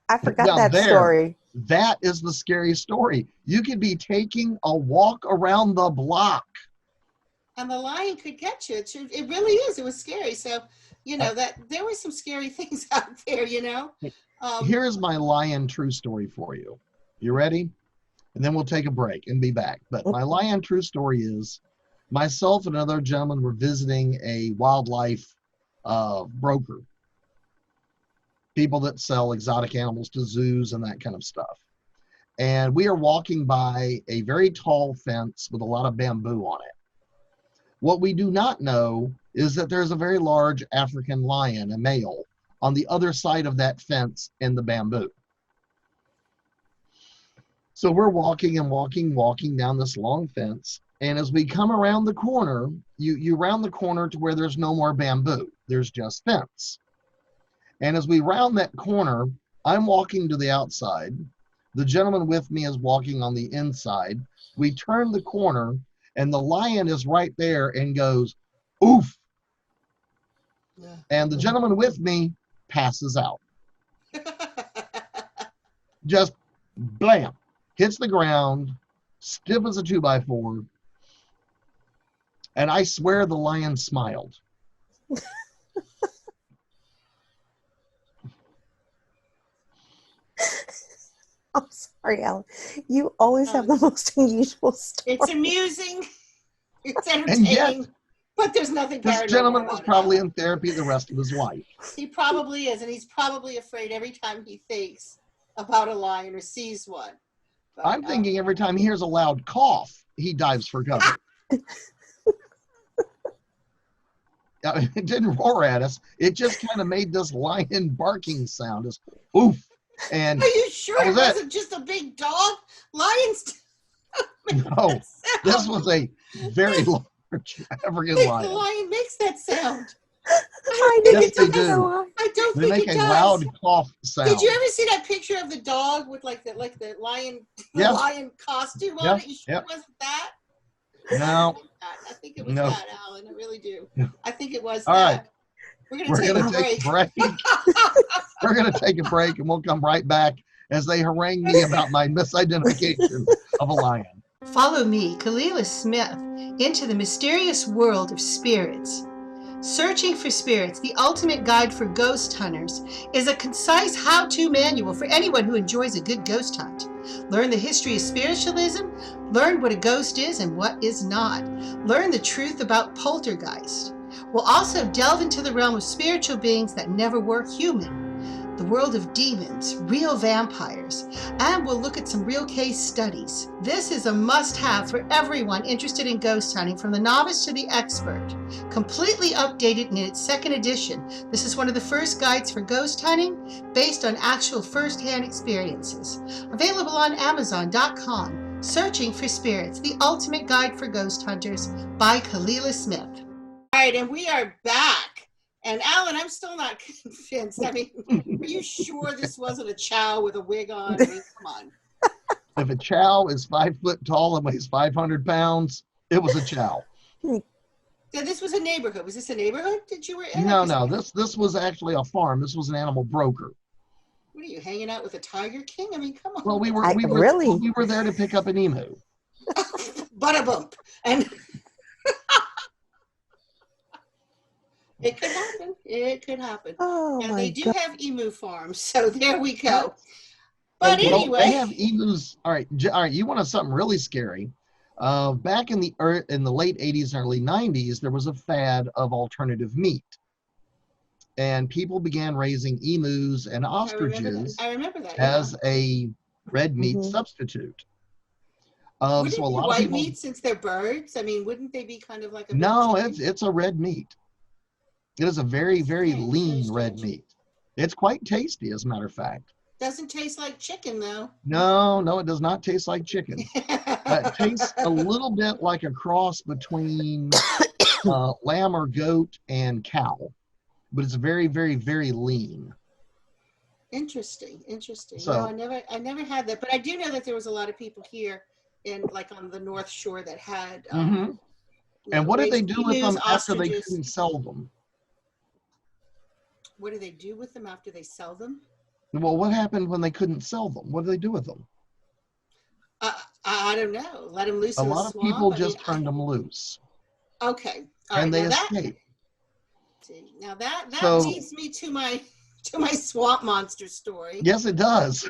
[SPEAKER 3] I forgot
[SPEAKER 4] Now
[SPEAKER 3] that story.
[SPEAKER 4] That is the scary story. You could be taking a walk around the block,
[SPEAKER 2] and the lion could get you. It really is. It was scary. So, that there were some scary things out there.
[SPEAKER 4] Here's my lion true story for you. You ready? And then we'll take a break and be back. But my lion true story is, myself and another gentleman were visiting a wildlife broker. People that sell exotic animals to zoos and that kind of stuff. And we are walking by a very tall fence with a lot of bamboo on it. What we do not know is that there's a very large African lion, a male, on the other side of that fence in the bamboo. So we're walking down this long fence. And as we come around the corner, you round the corner to where there's no more bamboo. There's just fence. And as we round that corner, I'm walking to the outside. The gentleman with me is walking on the inside. We turn the corner, and the lion is right there and goes, oof. Yeah. And the gentleman with me passes out. Just blam, hits the ground, stiff as a 2x4. And I swear the lion smiled.
[SPEAKER 3] I'm sorry, Allan. You always have the most unusual stories.
[SPEAKER 2] It's amusing. It's entertaining. But there's nothing paranormal.
[SPEAKER 4] This gentleman was probably in therapy the rest of his life.
[SPEAKER 2] He probably is, and he's probably afraid every time he thinks about a lion or sees one. But,
[SPEAKER 4] I'm thinking every time he hears a loud cough, he dives for cover. It didn't roar at us. It just kind of made this lion barking sound. Just oof. And
[SPEAKER 2] are you sure it wasn't just a big dog? Lions.
[SPEAKER 4] No, this was a very large African lion.
[SPEAKER 2] The lion makes that sound.
[SPEAKER 3] I
[SPEAKER 2] think
[SPEAKER 3] didn't
[SPEAKER 4] Yes, they
[SPEAKER 2] it
[SPEAKER 3] know
[SPEAKER 2] does.
[SPEAKER 4] do.
[SPEAKER 3] why.
[SPEAKER 2] I don't
[SPEAKER 4] They
[SPEAKER 2] think
[SPEAKER 4] make
[SPEAKER 2] it
[SPEAKER 4] a
[SPEAKER 2] does.
[SPEAKER 4] loud cough sound.
[SPEAKER 2] Did you ever see that picture of the dog with like the lion
[SPEAKER 4] Yeah.
[SPEAKER 2] lion costume
[SPEAKER 4] Yeah,
[SPEAKER 2] on it? You sure
[SPEAKER 4] yeah.
[SPEAKER 2] it wasn't that?
[SPEAKER 4] No,
[SPEAKER 2] I think it was
[SPEAKER 4] no.
[SPEAKER 2] that, Alan. I really do. I think it was
[SPEAKER 4] All
[SPEAKER 2] that.
[SPEAKER 4] right.
[SPEAKER 2] We're gonna
[SPEAKER 4] We're
[SPEAKER 2] take
[SPEAKER 4] going
[SPEAKER 2] a
[SPEAKER 4] to take a
[SPEAKER 2] break.
[SPEAKER 4] break. We're going to take a break, and we'll come right back as they harangue me about my misidentification of a lion.
[SPEAKER 2] Follow me, Kalila Smith, into the mysterious world of spirits. Searching for Spirits, the ultimate guide for ghost hunters, is a concise how-to manual for anyone who enjoys a good ghost hunt. Learn the history of spiritualism, learn what a ghost is and what is not. Learn the truth about poltergeist. We'll also delve into the realm of spiritual beings that never were human, the world of demons, real vampires, and we'll look at some real case studies. This is a must-have for everyone interested in ghost hunting, from the novice to the expert. Completely updated in its second edition, this is one of the first guides for ghost hunting based on actual first-hand experiences. Available on Amazon.com. Searching for Spirits, the ultimate guide for ghost hunters by Kalila Smith. All right, and we are back. And Alan, I'm still not convinced. I mean, are you sure this wasn't a chow with a wig on? I mean, come on.
[SPEAKER 4] If a chow is 5 foot tall and weighs 500 pounds, it was a chow.
[SPEAKER 2] So this was a neighborhood. Was this a neighborhood that you were in?
[SPEAKER 4] No, this was actually a farm. This was an animal broker.
[SPEAKER 2] What are you, hanging out with a Tiger King? I mean, come on.
[SPEAKER 4] Well, we were there to pick up an emu.
[SPEAKER 2] Bada bump. And it could happen. It could happen.
[SPEAKER 3] Oh
[SPEAKER 2] and
[SPEAKER 3] my
[SPEAKER 2] they do
[SPEAKER 3] God.
[SPEAKER 2] have emu farms, so there we go. But
[SPEAKER 4] Well,
[SPEAKER 2] anyway,
[SPEAKER 4] they have emus. All right. You want something really scary? Back in the late 80s and early 90s, there was a fad of alternative meat, and people began raising emus and ostriches
[SPEAKER 2] I remember that.
[SPEAKER 4] as a red meat
[SPEAKER 3] Mhm.
[SPEAKER 4] substitute.
[SPEAKER 2] Wouldn't
[SPEAKER 4] So a
[SPEAKER 2] it be
[SPEAKER 4] lot of
[SPEAKER 2] white
[SPEAKER 4] people.
[SPEAKER 2] meat since they're birds? I mean, wouldn't they be kind of like a
[SPEAKER 4] No,
[SPEAKER 2] big chicken?
[SPEAKER 4] it's a red meat. It is a very, very
[SPEAKER 2] Strange,
[SPEAKER 4] lean
[SPEAKER 2] very
[SPEAKER 4] red
[SPEAKER 2] strange.
[SPEAKER 4] meat. It's quite tasty, as a matter of fact.
[SPEAKER 2] Doesn't taste like chicken though.
[SPEAKER 4] No, it does not taste like chicken. It tastes a little bit like a cross between lamb or goat and cow, but it's very, very, very lean.
[SPEAKER 2] Interesting.
[SPEAKER 4] So,
[SPEAKER 2] No, I never had that, but I do know that there was a lot of people here on the North Shore that had.
[SPEAKER 4] and what did they do with them after they couldn't sell them?
[SPEAKER 2] What do they do with them after they sell them?
[SPEAKER 4] Well, what happened when they couldn't sell them? What do they do with them?
[SPEAKER 2] I don't know. Let them loose
[SPEAKER 4] A
[SPEAKER 2] in the
[SPEAKER 4] lot of
[SPEAKER 2] swamp?
[SPEAKER 4] people just turned them loose.
[SPEAKER 2] Okay. All
[SPEAKER 4] And
[SPEAKER 2] right.
[SPEAKER 4] they escaped.
[SPEAKER 2] Now that
[SPEAKER 4] So-
[SPEAKER 2] leads me to my swamp monster story.
[SPEAKER 4] Yes, it does.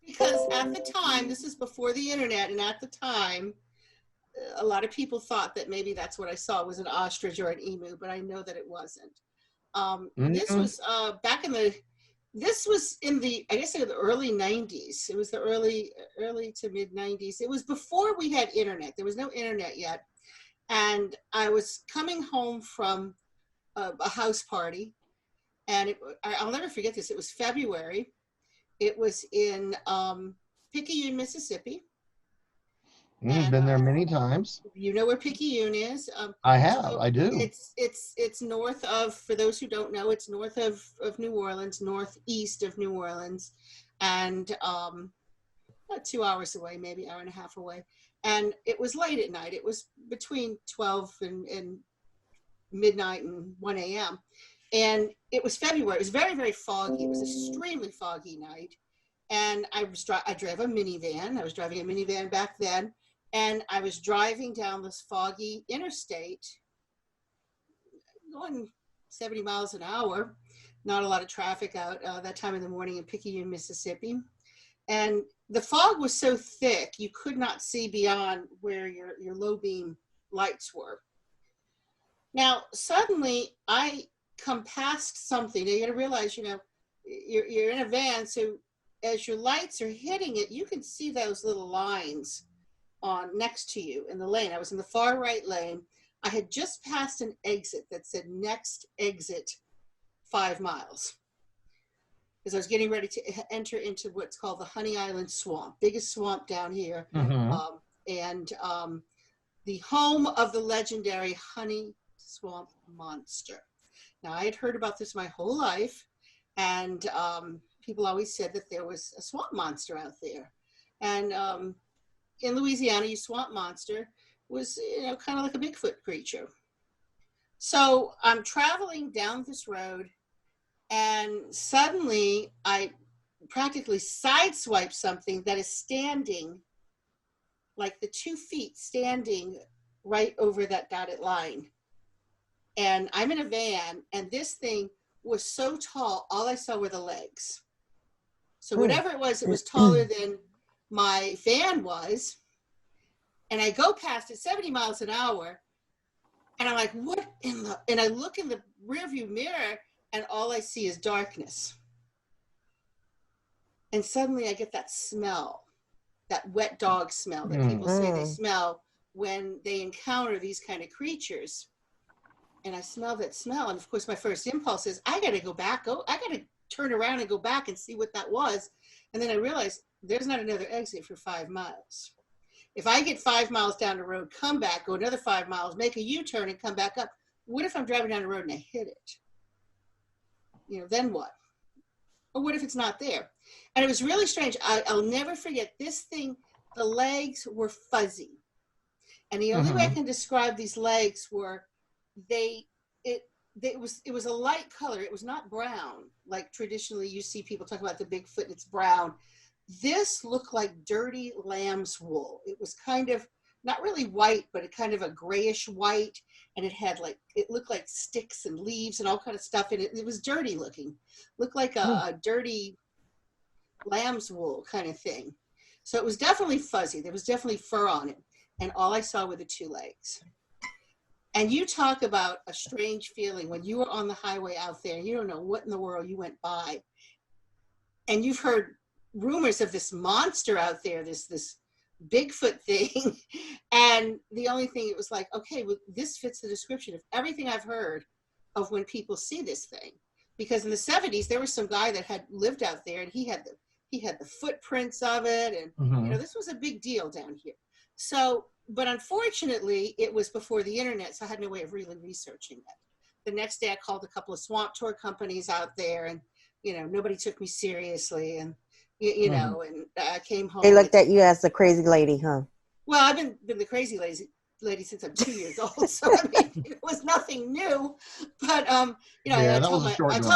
[SPEAKER 2] Because at the time, this is before the internet, and at the time, a lot of people thought that maybe that's what I saw was an ostrich or an emu, but I know that it wasn't. This was this was in the, I guess, the early 90s. It was the early to mid 90s. It was before we had internet. There was no internet yet. And I was coming home from a house party, and I'll never forget this. It was February. It was in Picayune, Mississippi.
[SPEAKER 4] Been there many times.
[SPEAKER 2] You know where Picayune is?
[SPEAKER 4] I have.
[SPEAKER 2] So
[SPEAKER 4] I do.
[SPEAKER 2] It's north of, for those who don't know, it's north of New Orleans, northeast of New Orleans, and about 2 hours away, maybe hour and a half away. And it was late at night. It was between 12 and midnight and 1 a.m. And it was February. It was very, very foggy. It was an extremely foggy night. And I drove a minivan. I was driving a minivan back then. And I was driving down this foggy interstate, going 70 miles an hour. Not a lot of traffic out that time in the morning in Picayune, Mississippi. And the fog was so thick, you could not see beyond where your low beam lights were. Now, suddenly I come past something. Now, you got to realize, you're in a van, so as your lights are hitting it, you can see those little lines on next to you in the lane. I was in the far right lane. I had just passed an exit that said next exit 5 miles, because I was getting ready to enter into what's called the Honey Island Swamp, biggest swamp down here,
[SPEAKER 4] Mhm.
[SPEAKER 2] and the home of the legendary honey swamp monster. Now, I had heard about this my whole life, and people always said that there was a swamp monster out there. And in Louisiana, your swamp monster was, kind of like a Bigfoot creature. So I'm traveling down this road, and suddenly I practically sideswipe something that is standing, like the 2 feet standing right over that dotted line. And I'm in a van, and this thing was so tall, all I saw were the legs. So whatever it was taller than my van was. And I go past it 70 miles an hour, and I'm like, what in the, and I look in the rearview mirror, and all I see is darkness. And suddenly I get that smell, that wet dog smell that people say they smell when they encounter these kind of creatures. And I smell that smell. And of course, my first impulse is, I got to go back. I got to turn around and go back and see what that was. And then I realized there's not another exit for 5 miles. If I get 5 miles down the road, come back, go another 5 miles, make a U-turn and come back up. What if I'm driving down the road and I hit it? Then what? Or what if it's not there? And it was really strange. I'll never forget this thing. The legs were fuzzy. And the only way I can describe these legs were it was a light color. It was not brown, like traditionally you see people talk about the Bigfoot and it's brown. This looked like dirty lamb's wool. It was kind of not really white, but a kind of a grayish white. And it looked like sticks and leaves and all kind of stuff in it. It was dirty looking, looked like a dirty lamb's wool kind of thing. So it was definitely fuzzy. There was definitely fur on it. And all I saw were the 2 legs. And you talk about a strange feeling when you were on the highway out there, and you don't know what in the world you went by. And you've heard rumors of this monster out there, this Bigfoot thing. And the only thing, it was like, okay, well, this fits the description of everything I've heard of when people see this thing. Because in the 70s, there was some guy that had lived out there, and he had the footprints of it. And, this was a big deal down here. So, but unfortunately, it was before the internet, so I had no way of really researching it. The next day, I called a couple of swamp tour companies out there, and, nobody took me seriously. And, and I came home.
[SPEAKER 3] They looked at you as the crazy lady, huh?
[SPEAKER 2] Well, I've been the crazy lady since I'm 2 years old, so I mean, it was nothing new. But I told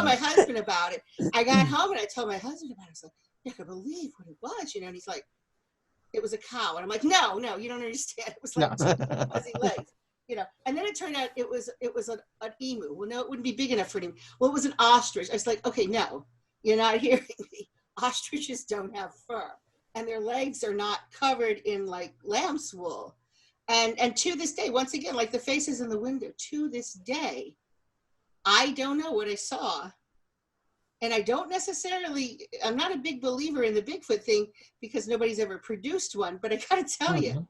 [SPEAKER 2] my husband about it. I got home and I told my husband about it. I was like, I can't believe what it was, and he's like, it was a cow. And I'm like, no, you don't understand. It was like 2 fuzzy legs, And then it turned out it was an emu. Well, no, it wouldn't be big enough for an emu. Well, it was an ostrich. I was like, okay, no, you're not hearing me. Ostriches don't have fur, and their legs are not covered in like lamb's wool. And to this day, once again, like the faces in the window, to this day, I don't know what I saw. And I'm not a big believer in the Bigfoot thing because nobody's ever produced one, but I gotta tell you,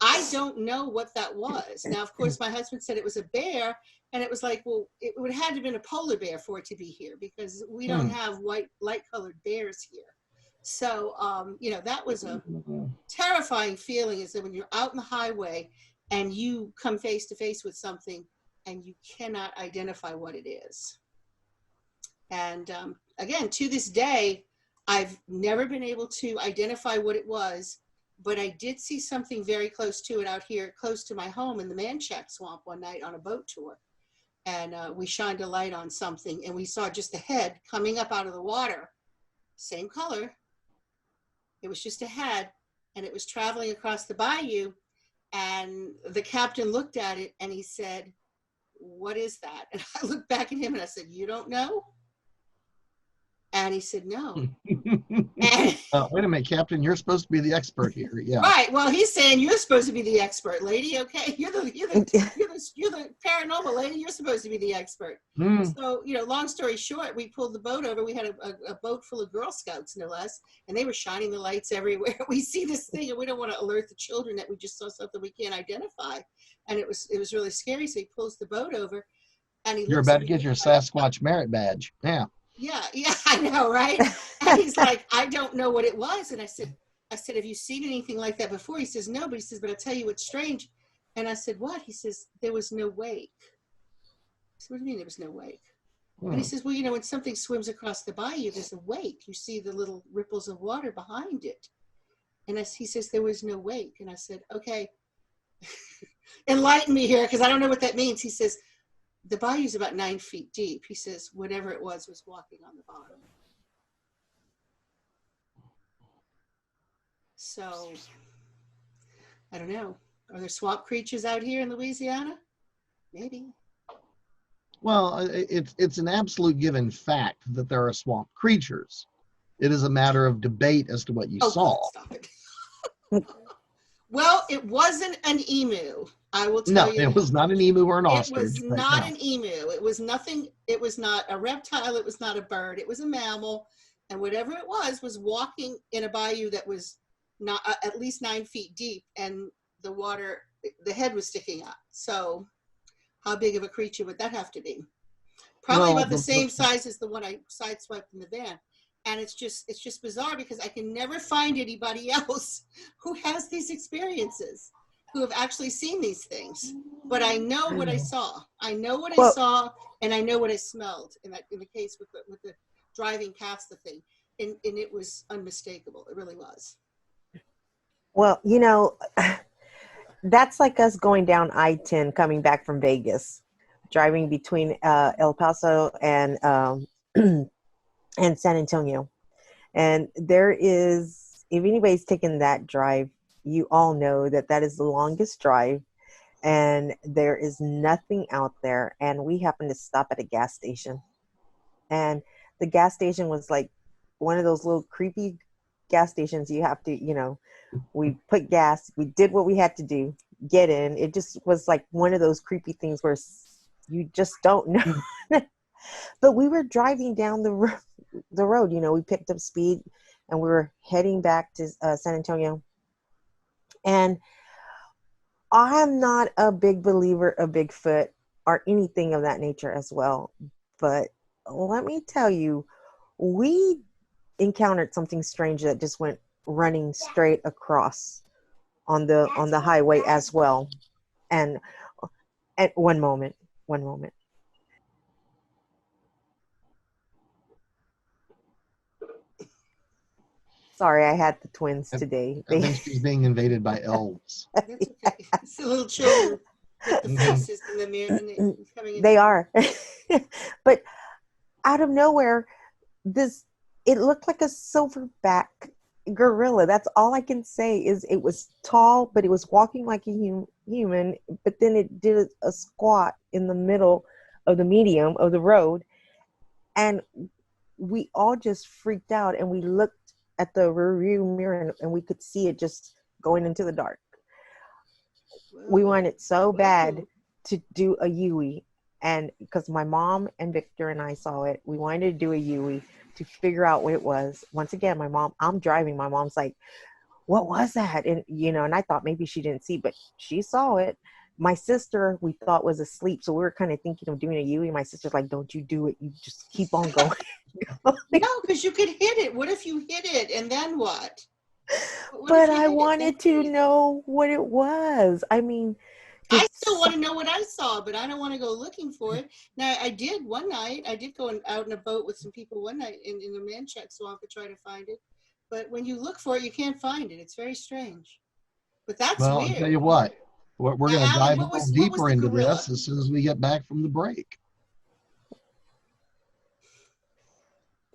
[SPEAKER 2] I don't know what that was. Now, of course, my husband said it was a bear, and it was like, well, it would have had to have been a polar bear for it to be here because we don't have light-colored bears here. So, that was a terrifying feeling, is that when you're out on the highway and you come face to face with something and you cannot identify what it is. And again, to this day, I've never been able to identify what it was, but I did see something very close to it out here, close to my home in the Manchac Swamp one night on a boat tour. And we shined a light on something, and we saw just the head coming up out of the water, same color. It was just a head, and it was traveling across the bayou. And the captain looked at it, and he said, "What is that?" And I looked back at him, and I said, "You don't know?" And he said, "No."
[SPEAKER 4] Wait a minute, Captain, you're supposed to be the expert here. Yeah.
[SPEAKER 2] Right. Well, he's saying you're supposed to be the expert, lady. Okay, you're the paranormal lady. You're supposed to be the expert. So, long story short, we pulled the boat over. We had a boat full of Girl Scouts, no less, and they were shining the lights everywhere. We see this thing, and we don't want to alert the children that we just saw something we can't identify, and it was really scary. So he pulls the boat over, and
[SPEAKER 4] you're about to get your Sasquatch merit badge. Yeah.
[SPEAKER 2] Yeah, I know, right? And he's like, "I don't know what it was." And I said, "Have you seen anything like that before?" He says, "No," but he says, "But I'll tell you what's strange." And I said, "What?" He says, "There was no wake." said, what do you mean there was no wake?
[SPEAKER 4] Hmm.
[SPEAKER 2] And he says, well, you know, when something swims across the bayou, there's a wake. You see the little ripples of water behind it. And he says, there was no wake. And I said, okay, enlighten me here, because I don't know what that means. He says, the bayou's about 9 feet deep. He says, whatever it was walking on the bottom. So, I don't know. Are there swamp creatures out here in Louisiana? Maybe.
[SPEAKER 4] Well, it's an absolute given fact that there are swamp creatures. It is a matter of debate as to what you saw.
[SPEAKER 2] God, stop it. Well, it wasn't an emu. I will tell you.
[SPEAKER 4] No, it was not an emu or an ostrich.
[SPEAKER 2] It was not an emu. It was nothing. It was not a reptile. It was not a bird. It was a mammal. And whatever it was walking in a bayou that was not at least 9 feet deep, and the water, the head was sticking up. So how big of a creature would that have to be? Probably about the same size as the one I sideswiped in the van. And it's just bizarre because I can never find anybody else who has these experiences, who have actually seen these things. But I know what I saw. I know what I saw, and I know what I smelled in the case with the driving past the thing. And it was unmistakable. It really was.
[SPEAKER 3] Well, you know, that's like us going down I-10 coming back from Vegas, driving between El Paso and San Antonio. And there is, if anybody's taken that drive, you all know that that is the longest drive, and there is nothing out there. And we happened to stop at a gas station, and the gas station was like one of those little creepy gas stations. You have to, you know, we put gas, we did what we had to do, get in. It just was like one of those creepy things where you just don't know. But we were driving down the road, you know, we picked up speed and we were heading back to San Antonio. And I'm not a big believer of Bigfoot or anything of that nature as well. But let me tell you, we encountered something strange that just went running straight across on the highway as well. And at one moment. Sorry, I had the twins today.
[SPEAKER 4] I think she's being invaded by elves.
[SPEAKER 2] That's okay. It's the little children with the faces in the mirror. And coming in.
[SPEAKER 3] They are. But out of nowhere, it looked like a silverback gorilla. That's all I can say is it was tall, but it was walking like a human, but then it did a squat in the middle of the medium of the road. And we all just freaked out, and we looked at the rear mirror and we could see it just going into the dark. We wanted so bad to do a Yui, and because my mom and Victor and I saw it, we wanted to do a Yui to figure out what it was. Once again, I'm driving. My mom's like, what was that? And, you know, and I thought maybe she didn't see, but she saw it. My sister, we thought was asleep. So we were kind of thinking of doing a Yui. My sister's like, don't you do it. You just keep on going.
[SPEAKER 2] No, because you could hit it. What if you hit it and then what?
[SPEAKER 3] But I wanted to know what it was. I mean,
[SPEAKER 2] I still want to know what I saw, but I don't want to go looking for it. Now, I did one night. I did go out in a boat with some people one night in the Manchac Swamp to try to find it. But when you look for it, you can't find it. It's very strange. But that's weird.
[SPEAKER 4] I'll tell you what. We're going to dive a little deeper into this as soon as we get back from the break.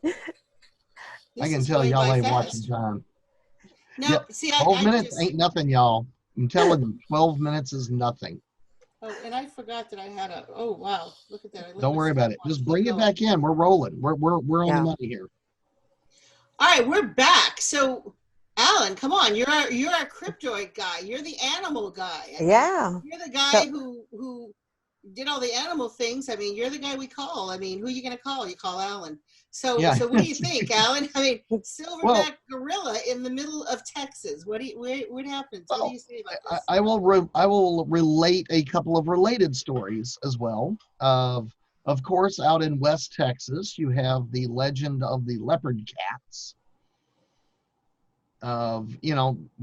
[SPEAKER 4] I can tell y'all ain't watching time.
[SPEAKER 2] No,
[SPEAKER 4] yep.
[SPEAKER 2] see,
[SPEAKER 4] 12 minutes ain't nothing, y'all. I'm telling you, 12 minutes is nothing.
[SPEAKER 2] Oh, and I forgot that I had oh, wow. Look at that.
[SPEAKER 4] Don't worry about it. Just bring it back in. We're rolling. We're on the money here. All
[SPEAKER 2] right, we're back. So, Allan, come on. You're our cryptoid guy. You're the animal guy.
[SPEAKER 3] Yeah.
[SPEAKER 2] You're the guy who did all the animal things. I mean, you're the guy we call. I mean, who are you going to call? You call Allan. So what do you think, Allan? I mean, silverback gorilla in the middle of Texas. What happens? What do you say about this?
[SPEAKER 4] I will relate a couple of related stories as well. Of course, out in West Texas, you have the legend of the leopard cats. Of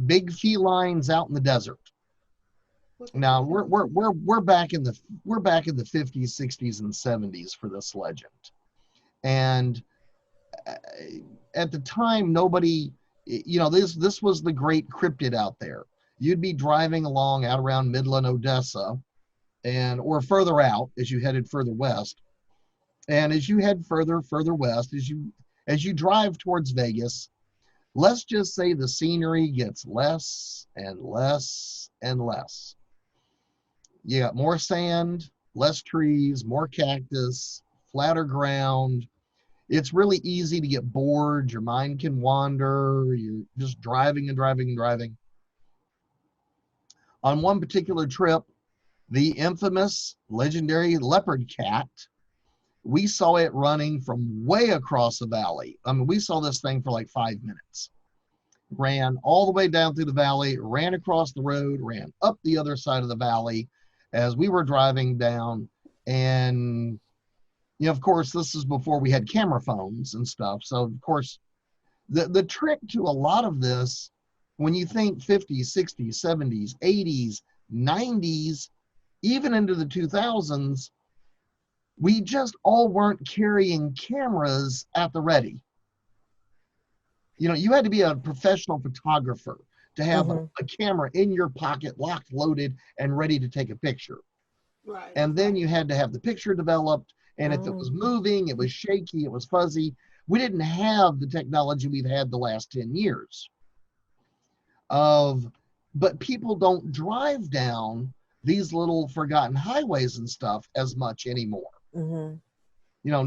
[SPEAKER 4] big felines out in the desert. Now we're back in the 50s, 60s, and 70s for this legend, and at the time nobody, this was the great cryptid out there. You'd be driving along out around Midland, Odessa, or further out as you headed further west, and as you head further west, as you drive towards Vegas, let's just say the scenery gets less and less and less. You got more sand, less trees, more cactus, flatter ground. It's really easy to get bored. Your mind can wander. You're just driving and driving and driving. On one particular trip, the infamous legendary leopard cat, we saw it running from way across the valley. I mean, we saw this thing for like 5 minutes. Ran all the way down through the valley, ran across the road, ran up the other side of the valley as we were driving down. And, of course, this is before we had camera phones and stuff. So, of course, the trick to a lot of this, when you think 50s, 60s, 70s, 80s, 90s, even into the 2000s, we just all weren't carrying cameras at the ready. You had to be a professional photographer to have a camera in your pocket, locked, loaded, and ready to take a picture.
[SPEAKER 2] Right.
[SPEAKER 4] And then you had to have the picture developed. And if it was moving, it was shaky, it was fuzzy. We didn't have the technology we've had the last 10 years. But people don't drive down these little forgotten highways and stuff as much anymore.
[SPEAKER 3] Mm-hmm.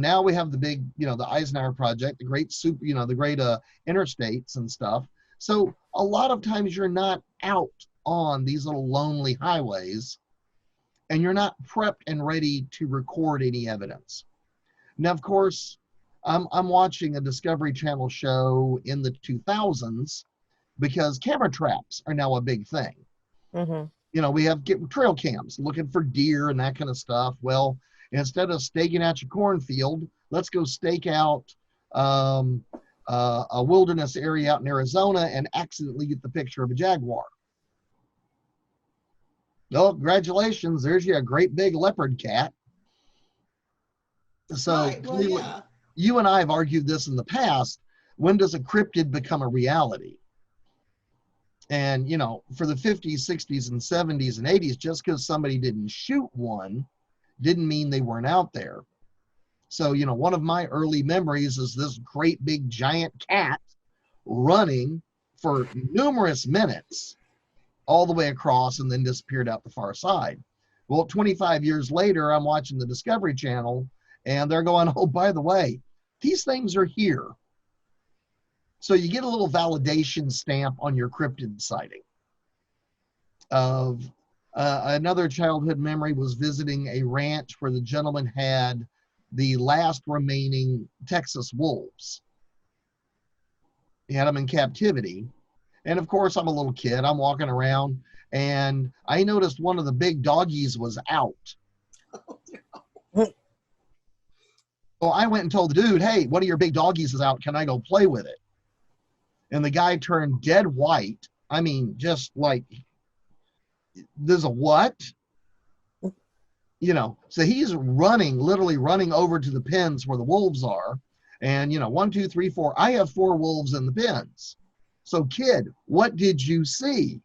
[SPEAKER 4] Now we have the big, the Eisenhower project, the great interstates and stuff. So a lot of times you're not out on these little lonely highways, and you're not prepped and ready to record any evidence. Now, of course, I'm watching a Discovery Channel show in the 2000s because camera traps are now a big thing.
[SPEAKER 3] Mm-hmm.
[SPEAKER 4] We have trail cams looking for deer and that kind of stuff. Well, instead of staking out your cornfield, let's go stake out a wilderness area out in Arizona and accidentally get the picture of a jaguar. Oh, congratulations. There's a great big leopard cat. So
[SPEAKER 2] right. Well, yeah.
[SPEAKER 4] You and I have argued this in the past. When does a cryptid become a reality? And, for the 50s, 60s, and 70s, and 80s, just because somebody didn't shoot one didn't mean they weren't out there. So, one of my early memories is this great big giant cat running for numerous minutes all the way across and then disappeared out the far side. Well, 25 years later, I'm watching the Discovery Channel and they're going, oh, by the way, these things are here. So you get a little validation stamp on your cryptid sighting. Another childhood memory was visiting a ranch where the gentleman had the last remaining Texas wolves. He had them in captivity. And of course, I'm a little kid. I'm walking around and I noticed one of the big doggies was out.
[SPEAKER 2] Oh, no.
[SPEAKER 4] So I went and told the dude, hey, one of your big doggies is out. Can I go play with it? And the guy turned dead white. I mean, just like, there's a what? So he's literally running over to the pens where the wolves are. And, 1, 2, 3, 4. I have 4 wolves in the pens. So, kid, what did you see?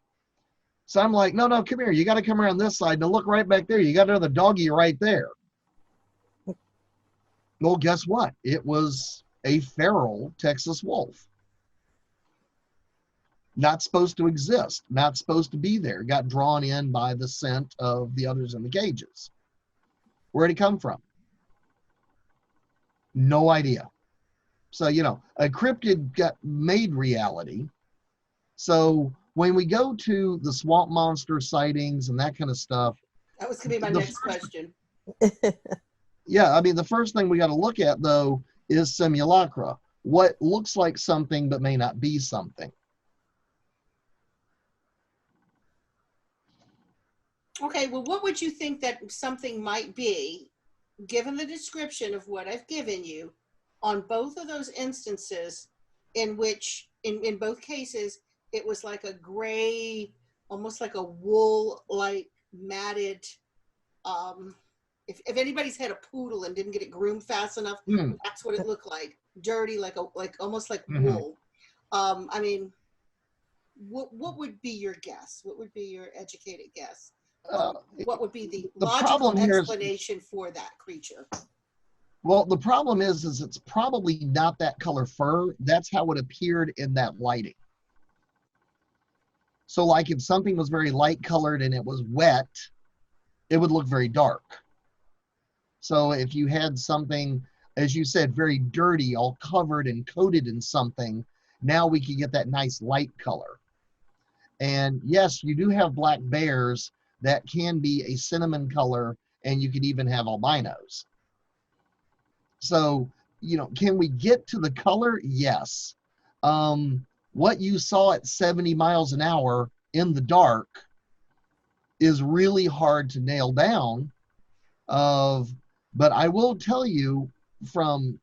[SPEAKER 4] So I'm like, no, come here. You got to come around this side. Now look right back there. You got another doggy right there. Well, guess what? It was a feral Texas wolf. Not supposed to exist. Not supposed to be there. Got drawn in by the scent of the others in the cages. Where'd it come from? No idea. So, a cryptid got made reality. So when we go to the swamp monster sightings and that kind of stuff.
[SPEAKER 2] That was going to be my next question.
[SPEAKER 4] Yeah, I mean, the first thing we got to look at, though, is simulacra. What looks like something but may not be something.
[SPEAKER 2] Okay, well, what would you think that something might be, given the description of what I've given you, on both of those instances in which, in both cases, it was like a gray, almost like a wool-like matted, if anybody's had a poodle and didn't get it groomed fast enough, that's what it looked like. Dirty, like almost like wool. I mean, what would be your guess? What would be your educated guess? What would be the logical explanation for that creature?
[SPEAKER 4] Well, the problem is it's probably not that color fur. That's how it appeared in that lighting. So like if something was very light colored and it was wet, it would look very dark. So if you had something, as you said, very dirty, all covered and coated in something, now we can get that nice light color. And yes, you do have black bears that can be a cinnamon color, and you could even have albinos. So, can we get to the color? Yes. What you saw at 70 miles an hour in the dark is really hard to nail down. But I will tell you from,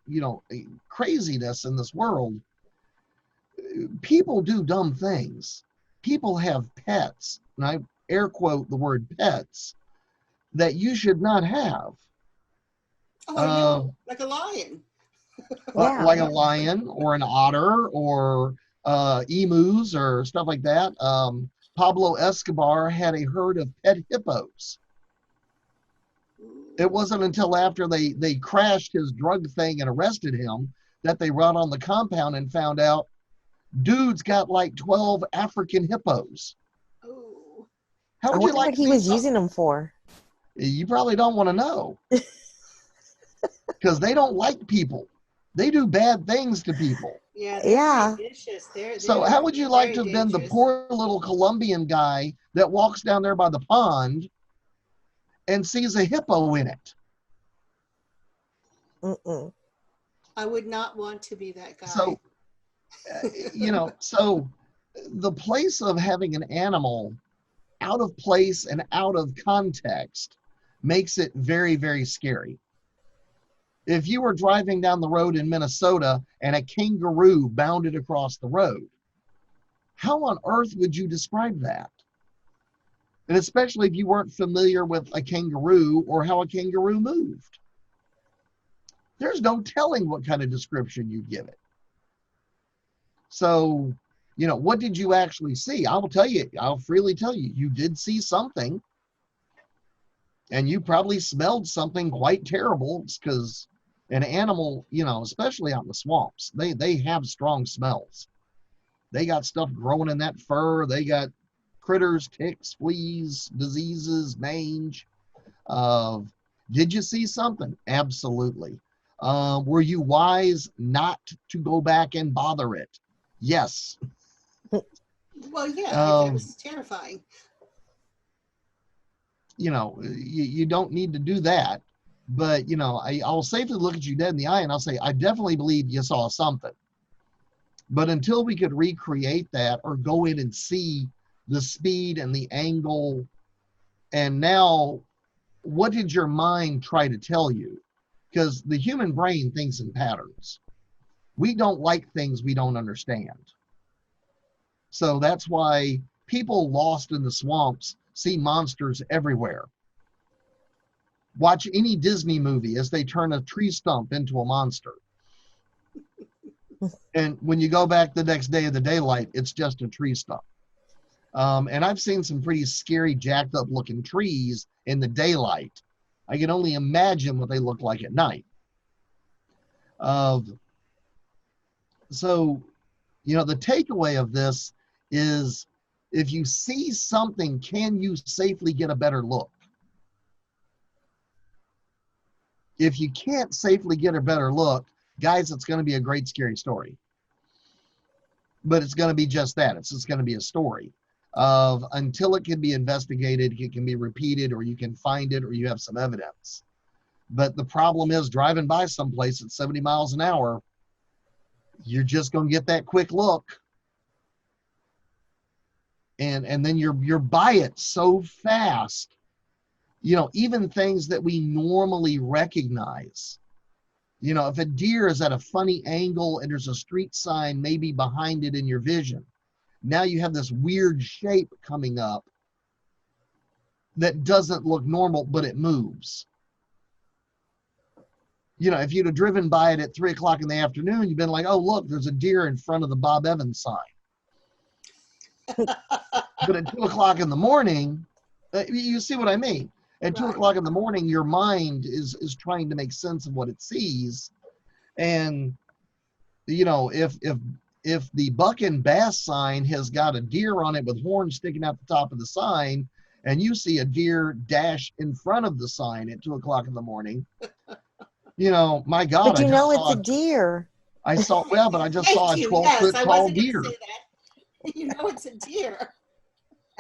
[SPEAKER 4] craziness in this world, people do dumb things. People have pets, and I air quote the word pets, that you should not have.
[SPEAKER 2] Oh, I know, like a lion.
[SPEAKER 4] Like a lion or an otter or emus or stuff like that. Pablo Escobar had a herd of pet hippos. It wasn't until after they crashed his drug thing and arrested him that they run on the compound and found out dude's got like 12 African hippos.
[SPEAKER 2] Oh.
[SPEAKER 4] How would
[SPEAKER 3] I wonder what he was using them for.
[SPEAKER 4] You probably don't want to know. Because they don't like people. They do bad things to people.
[SPEAKER 2] Yeah. They're vicious.
[SPEAKER 4] So how would you like to have been the poor little Colombian guy that walks down there by the pond and sees a hippo in it?
[SPEAKER 2] I would not want to be that guy.
[SPEAKER 4] So, so the place of having an animal out of place and out of context makes it very, very scary. If you were driving down the road in Minnesota and a kangaroo bounded across the road, how on earth would you describe that? And especially if you weren't familiar with a kangaroo or how a kangaroo moved. There's no telling what kind of description you'd give it. So, what did you actually see? I'll freely tell you, you did see something. And you probably smelled something quite terrible, because an animal, especially out in the swamps, they have strong smells. They got stuff growing in that fur. They got critters, ticks, fleas, diseases, mange. Did you see something? Absolutely. Were you wise not to go back and bother it? Yes.
[SPEAKER 2] Well, yeah, it was terrifying.
[SPEAKER 4] You don't need to do that. But, I'll safely look at you dead in the eye and I'll say, I definitely believe you saw something. But until we could recreate that or go in and see the speed and the angle, and now what did your mind try to tell you? Because the human brain thinks in patterns. We don't like things we don't understand. So that's why people lost in the swamps see monsters everywhere. Watch any Disney movie as they turn a tree stump into a monster. And when you go back the next day in the daylight, it's just a tree stump. And I've seen some pretty scary, jacked up looking trees in the daylight. I can only imagine what they look like at night. So, the takeaway of this is, if you see something, can you safely get a better look? If you can't safely get a better look, guys, it's going to be a great, scary story. But it's going to be just that. It's just going to be a story of, until it can be investigated, it can be repeated, or you can find it, or you have some evidence. But the problem is, driving by someplace at 70 miles an hour, you're just going to get that quick look. And then you're by it so fast. Even things that we normally recognize. If a deer is at a funny angle and there's a street sign maybe behind it in your vision, now you have this weird shape coming up. that doesn't look normal, but it moves. You know, if you'd have driven by it at 3 o'clock in the afternoon, you've been like, oh, look, there's a deer in front of the Bob Evans sign. But at 2 o'clock in the morning, you see what I mean? At 2 o'clock in the morning, your mind is trying to make sense of what it sees. And, you know, if the buck and bass sign has got a deer on it with horns sticking out the top of the sign, and you see a deer dash in front of the sign at 2 o'clock in the morning, you know, my God,
[SPEAKER 3] But you know it's a deer.
[SPEAKER 4] I saw, well, but I just saw a 12-foot
[SPEAKER 2] yes,
[SPEAKER 4] tall deer.
[SPEAKER 2] Say that. You know it's a deer.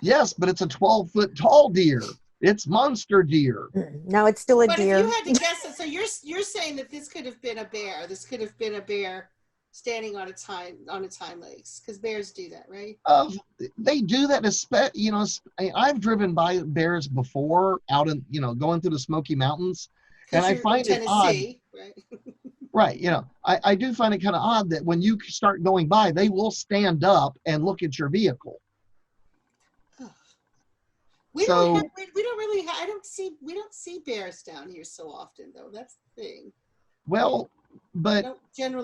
[SPEAKER 4] Yes, but it's a 12-foot tall deer. It's monster deer.
[SPEAKER 3] No, it's still a
[SPEAKER 2] but
[SPEAKER 3] deer.
[SPEAKER 2] If you had to guess it, so you're saying that this could have been a bear. This could have been a bear standing on its hind legs, because bears do that, right?
[SPEAKER 4] They do that. You know, I've driven by bears before out in, you know, going through the Smoky Mountains, and I find it odd.
[SPEAKER 2] Right?
[SPEAKER 4] Right. You know, I do find it kind of odd that when you start going by, they will stand up and look at your vehicle.
[SPEAKER 2] We don't really. We don't see bears down here so often, though. That's the thing.
[SPEAKER 4] Well, but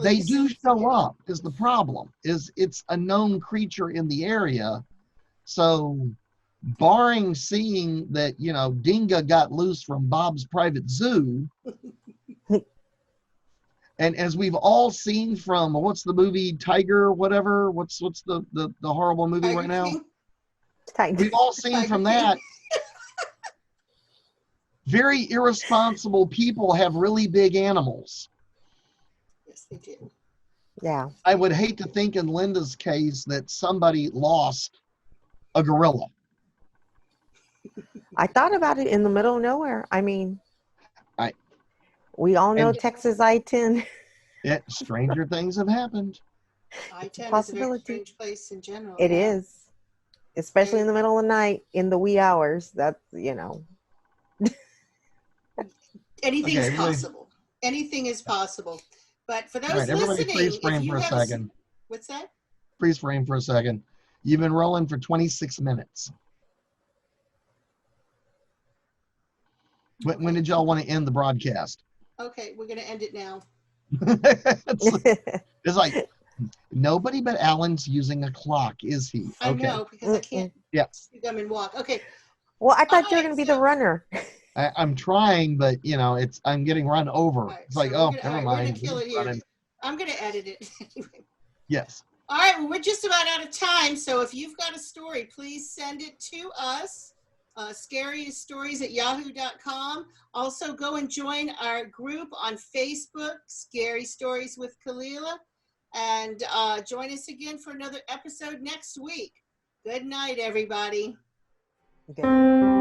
[SPEAKER 4] they do show up. Is the problem? Is it's a known creature in the area, so barring seeing that, you know, Dinga got loose from Bob's private zoo. And as we've all seen from, what's the movie, Tiger, whatever, what's the horrible movie Tiger right now? Tiger. We've all seen Tiger from that. Very irresponsible people have really big animals.
[SPEAKER 2] Yes, they do.
[SPEAKER 3] Yeah.
[SPEAKER 4] I would hate to think in Lynda's case that somebody lost a gorilla.
[SPEAKER 3] I thought about it in the middle of nowhere. I mean, we all know Texas I-10.
[SPEAKER 4] Yeah, stranger things have happened.
[SPEAKER 2] I-10 is a very strange place in general.
[SPEAKER 3] It is, especially in the middle of the night, in the wee hours. That's, you know.
[SPEAKER 2] Anything's possible. Anything is possible. But for those
[SPEAKER 4] everybody
[SPEAKER 2] listening,
[SPEAKER 4] freeze frame for a second.
[SPEAKER 2] What's that?
[SPEAKER 4] Freeze frame for a second. You've been rolling for 26 minutes. When did y'all want to end the broadcast?
[SPEAKER 2] Okay, we're going to end it now.
[SPEAKER 4] It's like, nobody but Allan's using a clock, is he? Okay.
[SPEAKER 2] I know, because I can't see them and walk. Okay.
[SPEAKER 3] Well, I thought you were going to be the runner.
[SPEAKER 4] I'm trying, but, you know, I'm getting run over. Right, it's like, never mind.
[SPEAKER 2] We're going to kill it here. I'm going to edit it anyway.
[SPEAKER 4] Yes.
[SPEAKER 2] All right, well, we're just about out of time. So if you've got a story, please send it to us. Scarieststories@yahoo.com. Also, go and join our group on Facebook, Scary Stories with Kalila. And join us again for another episode next week. Good night, everybody.
[SPEAKER 3] Good.